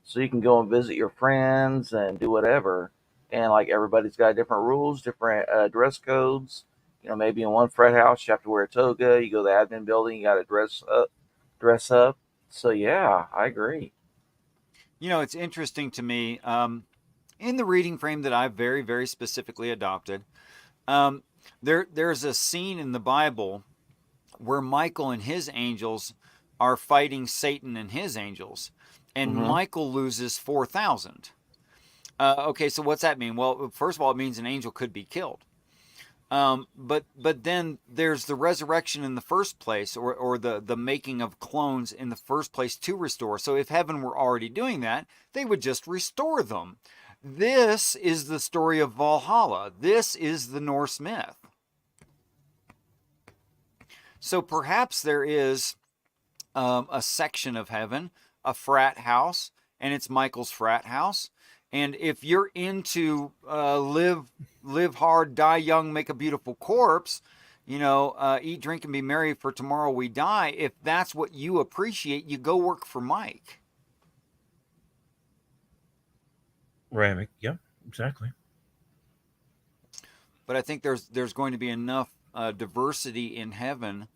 So you can go and visit your friends and do whatever. And like everybody's got different rules, different dress codes. Maybe in one frat house you have to wear a toga. You go to the admin building, you got to dress up, dress up. So yeah, I agree. It's interesting to me. In the reading frame that I've very, very specifically adopted, um, there's a scene in the Bible where Michael and his angels are fighting Satan and his angels, and Hmm. Michael loses 4,000. Okay, so what's that mean? Well, first of all, it means an angel could be killed. But then there's the resurrection in the first place, or the making of clones in the first place to restore. So if heaven were already doing that, they would just restore them. This is the story of Valhalla. This is the Norse myth. So perhaps there is a section of heaven, a frat house, and it's Michael's frat house. And if you're into live hard, die young, make a beautiful corpse, eat, drink, and be merry, for tomorrow we die. If that's what you appreciate, you go work for Mike. Right. Yeah, exactly. But I think there's going to be enough diversity in heaven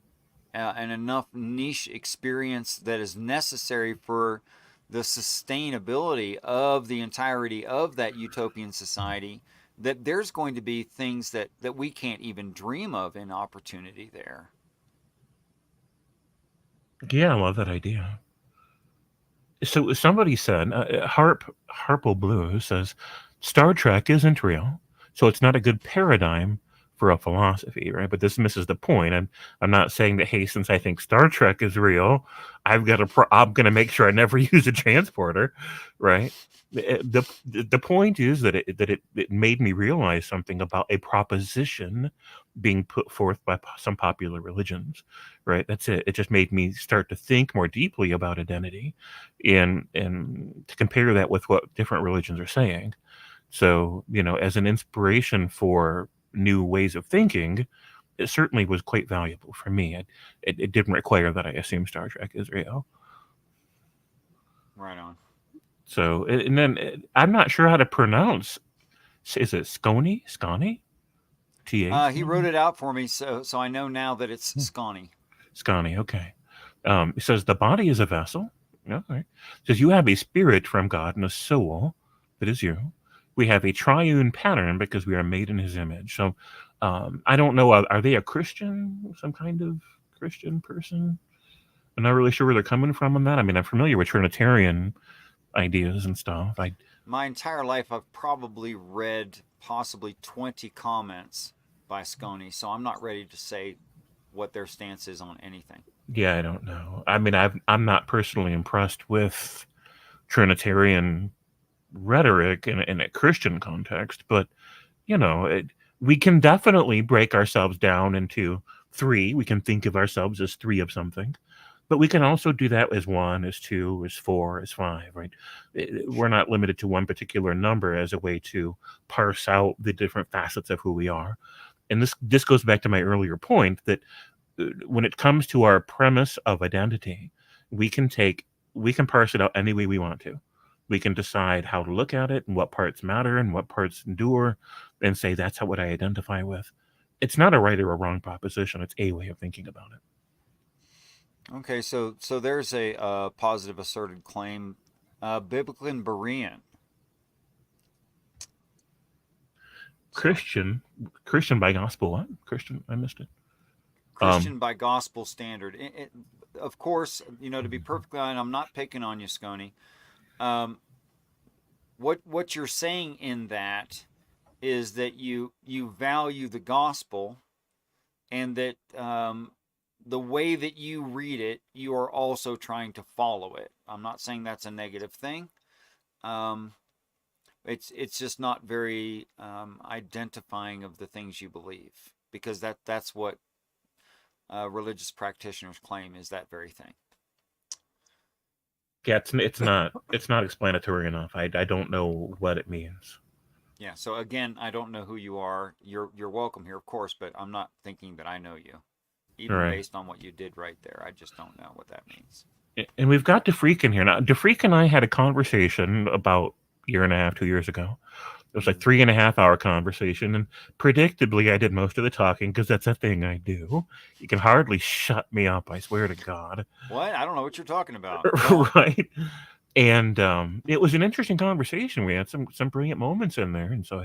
and enough niche experience that is necessary for the sustainability of the entirety of that utopian society, that there's going to be things that we can't even dream of in opportunity there. Yeah, I love that idea. So somebody said, Harpo Blue says, Star Trek isn't real, so it's not a good paradigm for a philosophy, right? But this misses the point. I'm not saying that, hey, since I think Star Trek is real, I'm gonna make sure I never use a transporter, right? The point is that it made me realize something about a proposition being put forth by some popular religions, right? That's it. It just made me start to think more deeply about identity, and to compare that with what different religions are saying. So, as an inspiration for new ways of thinking, it certainly was quite valuable for me. It didn't require that I assume Star Trek is real. Right on. So, and then I'm not sure how to pronounce. Is it Scone? Scone? T-A? He wrote it out for me, so I know now that it's Scone. Scone, okay. It says, the body is a vessel. Okay. It says, you have a spirit from God and a soul that is you. We have a triune pattern because we are made in his image. So I don't know, are they a Christian, some kind of Christian person? I'm not really sure where they're coming from on that. I mean, I'm familiar with Trinitarian ideas and stuff. My entire life, I've probably read possibly 20 comments by Scone, so I'm not ready to say what their stance is on anything. Yeah, I don't know. I mean, I'm not personally impressed with Trinitarian rhetoric in a Christian context, but we can definitely break ourselves down into three. We can think of ourselves as three of something, but we can also do that as one, as two, as four, as five, right? We're not limited to one particular number as a way to parse out the different facets of who we are. And this goes back to my earlier point that when it comes to our premise of identity, we can parse it out any way we want to. We can decide how to look at it and what parts matter and what parts endure, and say that's what I identify with. It's not a right or a wrong proposition. It's a way of thinking about it. Okay, so there's a positive asserted claim, biblical and Berean. Christian by gospel. What? Christian? I missed it. Christian by gospel standard. Of course, to be perfectly honest, I'm not picking on you, Scone. What you're saying in that is that you value the gospel, and that the way that you read it, you are also trying to follow it. I'm not saying that's a negative thing. It's just not very identifying of the things you believe, because that's what religious practitioners claim is that very thing. Yeah, it's not explanatory enough. I don't know what it means. Yeah. So again, I don't know who you are. You're welcome here, of course, but I'm not thinking that I know you, even Right. based on what you did right there. I just don't know what that means. And we've got DeFreak in here now. DeFreak and I had a conversation about a year and a half, 2 years ago. It was like 3.5 hour conversation, and predictably, I did most of the talking because that's a thing I do. You can hardly shut me up. I swear to God. What? I don't know what you're talking about. Right. And it was an interesting conversation. We had some brilliant moments in there, and so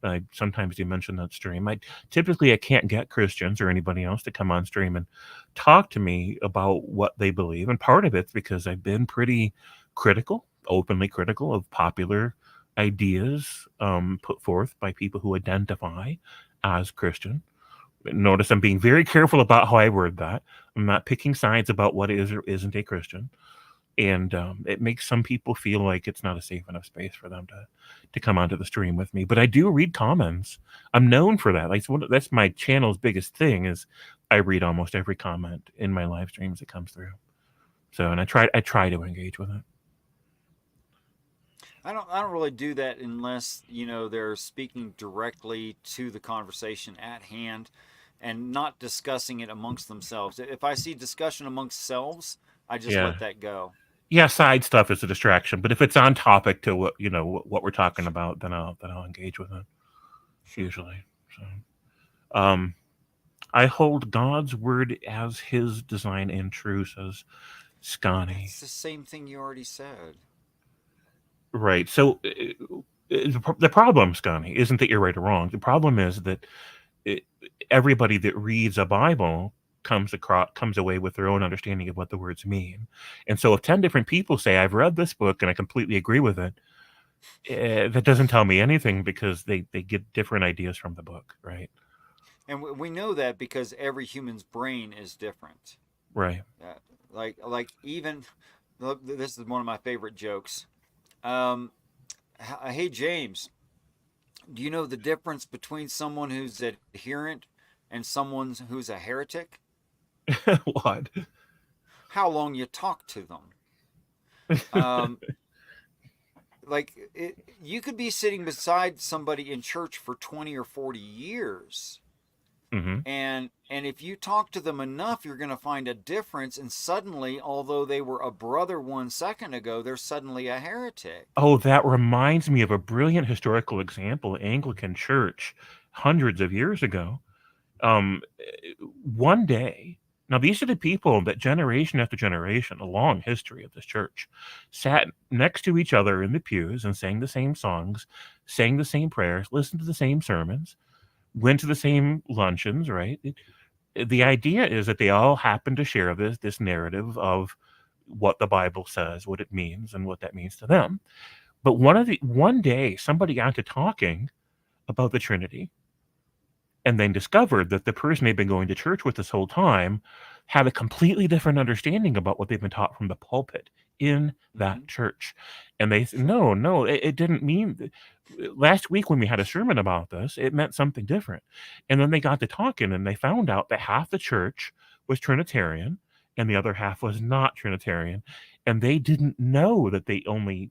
I sometimes do mention that stream. I can't get Christians or anybody else to come on stream and talk to me about what they believe, and part of it's because I've been pretty critical, openly critical of popular ideas put forth by people who identify as Christian. Notice I'm being very careful about how I word that. I'm not picking sides about what is or isn't a Christian. And it makes some people feel like it's not a safe enough space for them to come onto the stream with me. But I do read comments. I'm known for that. Like, that's my channel's biggest thing is I read almost every comment in my live streams that comes through. So, and I try to engage with it. I don't really do that unless they're speaking directly to the conversation at hand and not discussing it amongst themselves. If I see discussion amongst selves, I just let that go. Yeah, side stuff is a distraction, but if it's on topic to what what we're talking about, then I'll engage with it usually. So, I hold God's word as his design and true, says Scani. That's the same thing you already said. Right. So the problem, Scani, isn't that you're right or wrong. The problem is that it, everybody that reads a Bible comes away with their own understanding of what the words mean. And so if 10 different people say, I've read this book and I completely agree with it, that doesn't tell me anything because they get different ideas from the book, right? And we know that because every human's brain is different. Right. Like even this is one of my favorite jokes. Hey James, do you know the difference between someone who's adherent and someone who's a heretic? What? How long you talk to them. You could be sitting beside somebody in church for 20 or 40 years. Mm-hmm. And if you talk to them enough, you're going to find a difference. And suddenly, although they were a brother 1 second ago, they're suddenly a heretic. Oh, that reminds me of a brilliant historical example, Anglican Church, hundreds of years ago. One day, now these are the people that generation after generation, a long history of this church, sat next to each other in the pews and sang the same songs, sang the same prayers, listened to the same sermons, went to the same luncheons, right? The idea is that they all happen to share this narrative of what the Bible says, what it means, and what that means to them. But one day, somebody got to talking about the Trinity, and then discovered that the person they'd been going to church with this whole time had a completely different understanding about what they've been taught from the pulpit in that church. And they said, no, it didn't mean. Last week when we had a sermon about this, it meant something different. And then they got to talking and they found out that half the church was Trinitarian and the other half was not Trinitarian. And they didn't know that only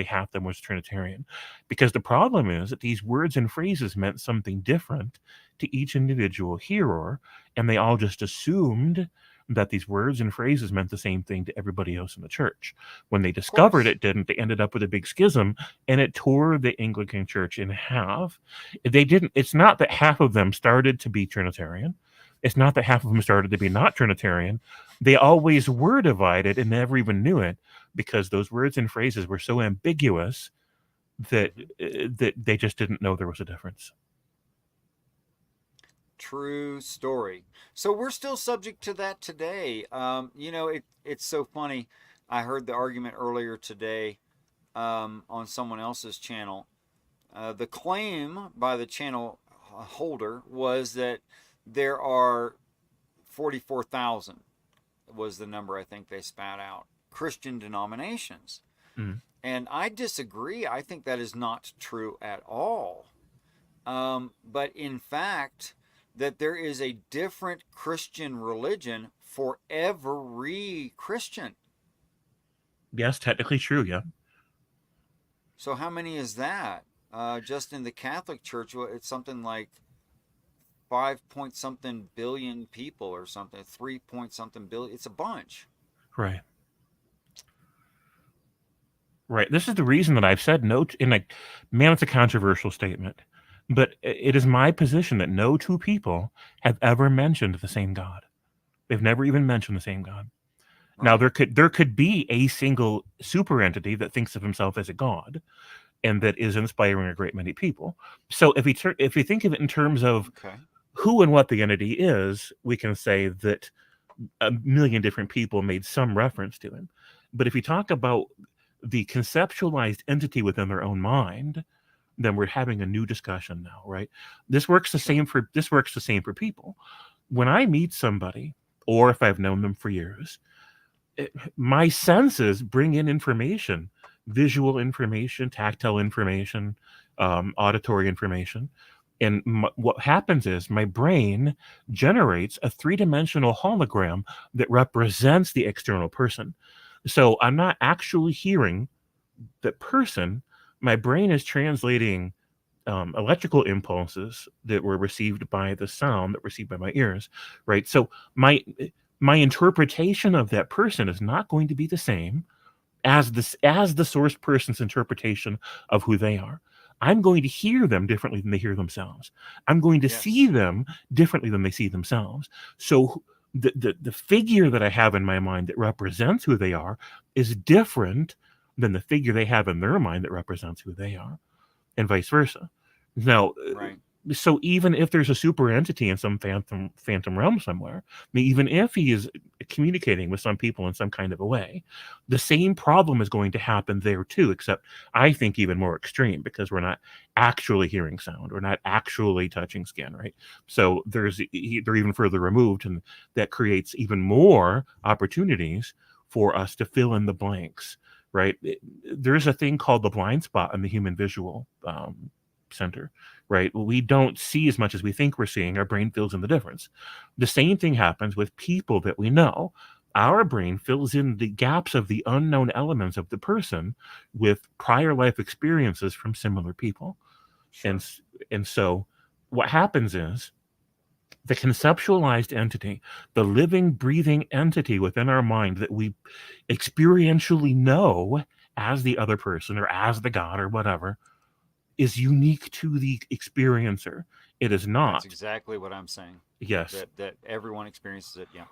half them was Trinitarian, because the problem is that these words and phrases meant something different to each individual hearer, and they all just assumed that these words and phrases meant the same thing to everybody else in the church. When they discovered it didn't, they ended up with a big schism, and it tore the Anglican Church in half. It's not that half of them started to be Trinitarian. It's not that half of them started to be not Trinitarian. They always were divided and never even knew it, because those words and phrases were so ambiguous that they just didn't know there was a difference. True story. So we're still subject to that today. It's so funny. I heard the argument earlier today on someone else's channel. The claim by the channel holder was that there are 44,000 was the number I think they spat out, Christian denominations. Mm. And I disagree. I think that is not true at all. But in fact, that there is a different Christian religion for every Christian. Yes, technically true, yeah. So how many is that? Just in the Catholic Church, it's something like 5-point-something billion people or something, 3-point-something billion. It's a bunch. Right. Right. This is the reason that I've said no. Man, it's a controversial statement, but it is my position that no two people have ever mentioned the same God. They've never even mentioned the same God. Right. Now, there could be a single super entity that thinks of himself as a God, and that is inspiring a great many people. So if we think of it in terms of who and what the entity is, we can say that a million different people made some reference to him. But if we talk about the conceptualized entity within their own mind, then we're having a new discussion now, right? This works the same for people. When I meet somebody, or if I've known them for years, my senses bring in information, visual information, tactile information, auditory information. And what happens is my brain generates a 3-dimensional hologram that represents the external person. So I'm not actually hearing the person. My brain is translating electrical impulses that were received by the sound that received by my ears, right? So my interpretation of that person is not going to be the same as the source person's interpretation of who they are. I'm going to hear them differently than they hear themselves. I'm going to see Yes. them differently than they see themselves. So the figure that I have in my mind that represents who they are is different than the figure they have in their mind that represents who they are, and vice versa. Now, Right. so even if there's a super entity in some phantom realm somewhere, I mean, even if he is communicating with some people in some kind of a way, the same problem is going to happen there too, except I think even more extreme, because we're not actually hearing sound, we're not actually touching skin, right? So they're even further removed, and that creates even more opportunities for us to fill in the blanks, right? There's a thing called the blind spot in the human visual center, right? We don't see as much as we think we're seeing. Our brain fills in the difference. The same thing happens with people that we know. Our brain fills in the gaps of the unknown elements of the person with prior life experiences from similar people. Sure. And so what happens is the conceptualized entity, the living, breathing entity within our mind that we experientially know as the other person or as the God or whatever, is unique to the experiencer. It is That's not. exactly what I'm saying. Yes. That everyone experiences it. Yeah.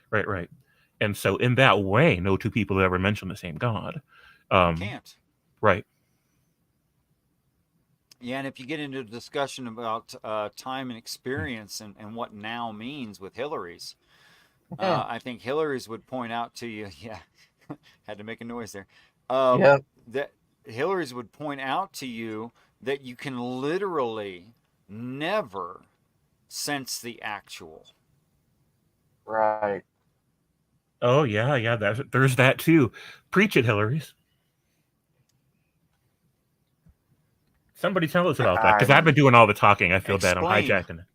Right. And so in that way, no two people have ever mentioned the same God. You can't. Right. Yeah, and if you get into a discussion about time and experience and what now means with Hillary's, Yeah. I think Hillary's would point out to you, yeah, had to make a noise there, Yeah. that Hillary's would point out to you that you can literally never sense the actual. Right. Oh yeah. There's that too. Preach it, Hillary's. Somebody tell us about that, because I've been I'm doing all the talking. I feel bad. I'm Explain. hijacking it.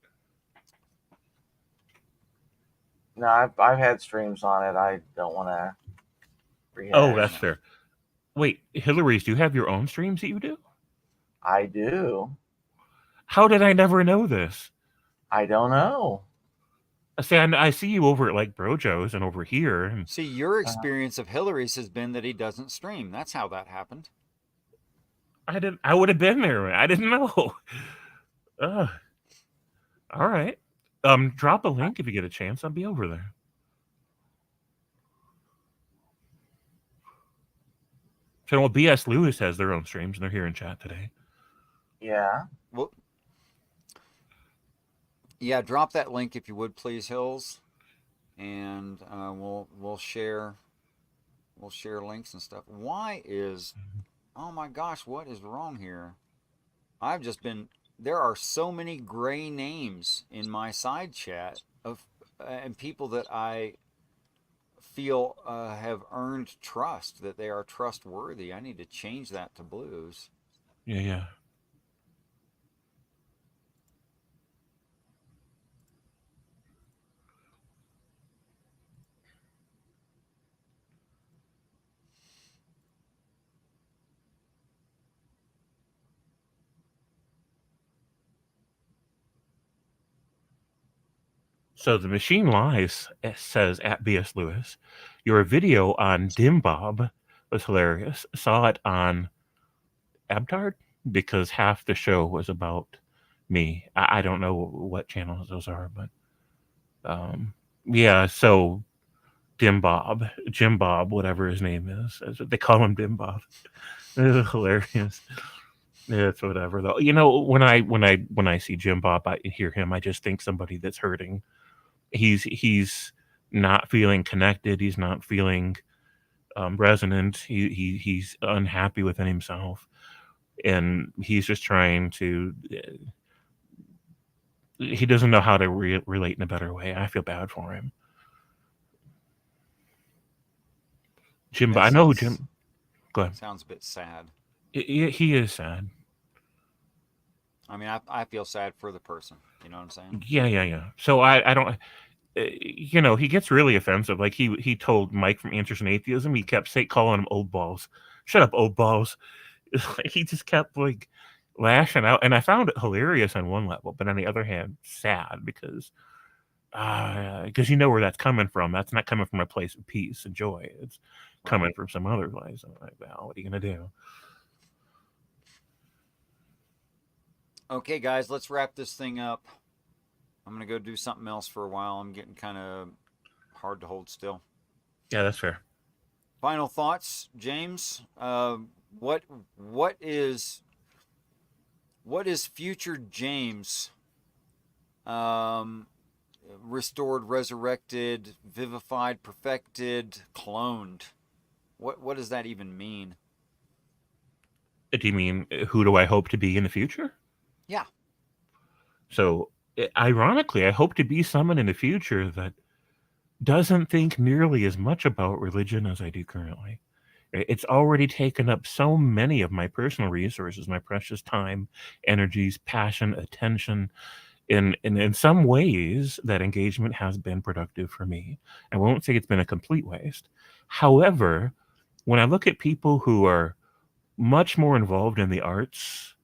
no, I've had streams on it. I don't want to Oh, rehash. that's fair. Wait, Hillary's, do you have your own streams that you do? I do. How did I never know this? I don't know. See, I see you over at like Brojo's and over here. And See, your Uh, experience of Hillary's has been that he doesn't stream. That's how that happened. I would have been there. I didn't know. All right. Drop a link if you get a chance. I'll be over there. So, well, BS Lewis has their own streams, and they're here in chat today. yeah. Well, yeah, drop that link if you would, please, Hills, and we'll share links and stuff. Why is oh my gosh, what is wrong here? I've just been there are so many gray names in my side chat of and people that I feel have earned trust, that they are trustworthy. I need to change that to blues. Yeah. So the machine lies, says at BS Lewis. Your video on Dimbob was hilarious. Saw it on Abtard because half the show was about me. I don't know what channels those are, but yeah. So Jim Bob, whatever his name is, they call him Dim Bob. It's hilarious. Yeah, it's whatever though. You know, when I see Jim Bob, I hear him. I just think somebody that's hurting. He's not feeling connected. He's not feeling resonant. He's unhappy within himself, and he's just trying to. He doesn't know how to relate in a better way. I feel bad for him. Jim, I know who Jim. Go ahead. Sounds a bit sad. He is sad. I mean, I feel sad for the person. You know what I'm saying? Yeah. So I don't. You know, he gets really offensive. Like he told Mike from Answers in Atheism, he kept calling him old balls. Shut up, old balls. He just kept like lashing out, and I found it hilarious on one level, but on the other hand, sad because you know where that's coming from. That's not coming from a place of peace and joy. It's coming from some other place. I'm like, well, what are you gonna do? Okay, guys, let's wrap this thing up. I'm going to go do something else for a while. I'm getting kind of hard to hold still. Yeah, that's fair. Final thoughts, James. What what is what is future James um, restored, resurrected, vivified, perfected, cloned? What does that even mean? Do you mean who do I hope to be in the future? Yeah. So, ironically, I hope to be someone in the future that doesn't think nearly as much about religion as I do currently. It's already taken up so many of my personal resources, my precious time, energies, passion, attention. In some ways, that engagement has been productive for me. I won't say it's been a complete waste. However, when I look at people who are much more involved in the arts,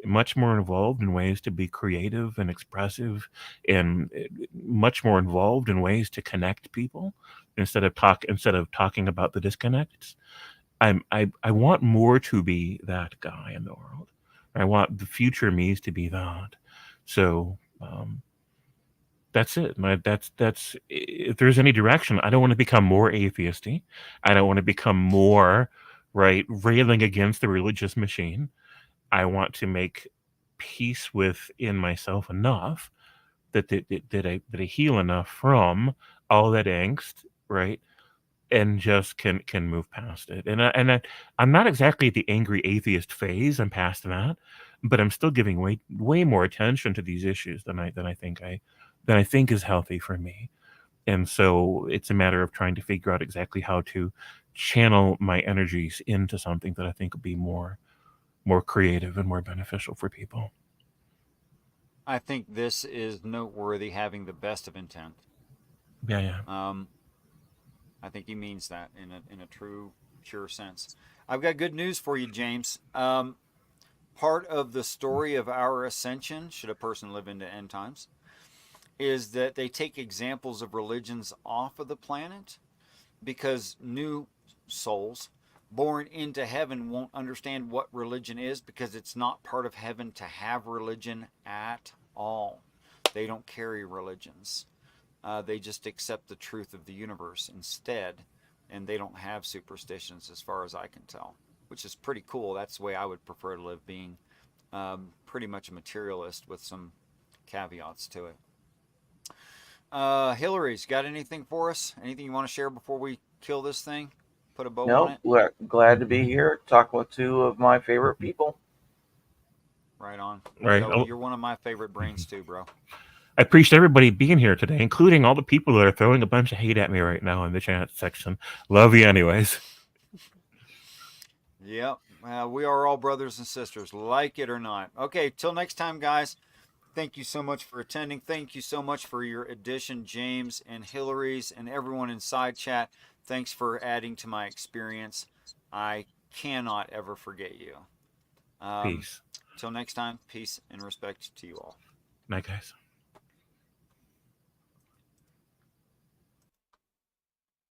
much more involved in ways to be creative and expressive, and much more involved in ways to connect people instead of talking about the disconnects. I want more to be that guy in the world. I want the future me's to be that. So that's it. That's if there's any direction, I don't want to become more atheisty. I don't want to become more right railing against the religious machine. I want to make peace within myself enough that I heal enough from all that angst, right? And just can move past it. I'm not exactly at the angry atheist phase. I'm past that, but I'm still giving way more attention to these issues than I think is healthy for me. And so it's a matter of trying to figure out exactly how to channel my energies into something that I think will be more creative and more beneficial for people. I think this is noteworthy, having the best of intent. Yeah, yeah. Um, I think he means that in a true, pure sense. I've got good news for you, James. Part of the story of our ascension, should a person live into end times, is that they take examples of religions off of the planet because new souls born into heaven won't understand what religion is because it's not part of heaven to have religion at all. They don't carry religions. They just accept the truth of the universe instead, and they don't have superstitions as far as I can tell, which is pretty cool. That's the way I would prefer to live, being pretty much a materialist with some caveats to it. Hillary's got anything for us? Anything you want to share before we kill this thing? Put a bow on Nope. it? Glad to be here talking with two of my favorite people. Right on. Right. You're one of my favorite brains too, bro. I appreciate everybody being here today, including all the people that are throwing a bunch of hate at me right now in the chat section. Love you, anyways. Yep. We are all brothers and sisters, like it or not. Okay, till next time, guys. Thank you so much for attending. Thank you so much for your addition, James and Hillary's and everyone in side chat. Thanks for adding to my experience. I cannot ever forget you. Peace. Till next time, peace and respect to you all. Night, guys.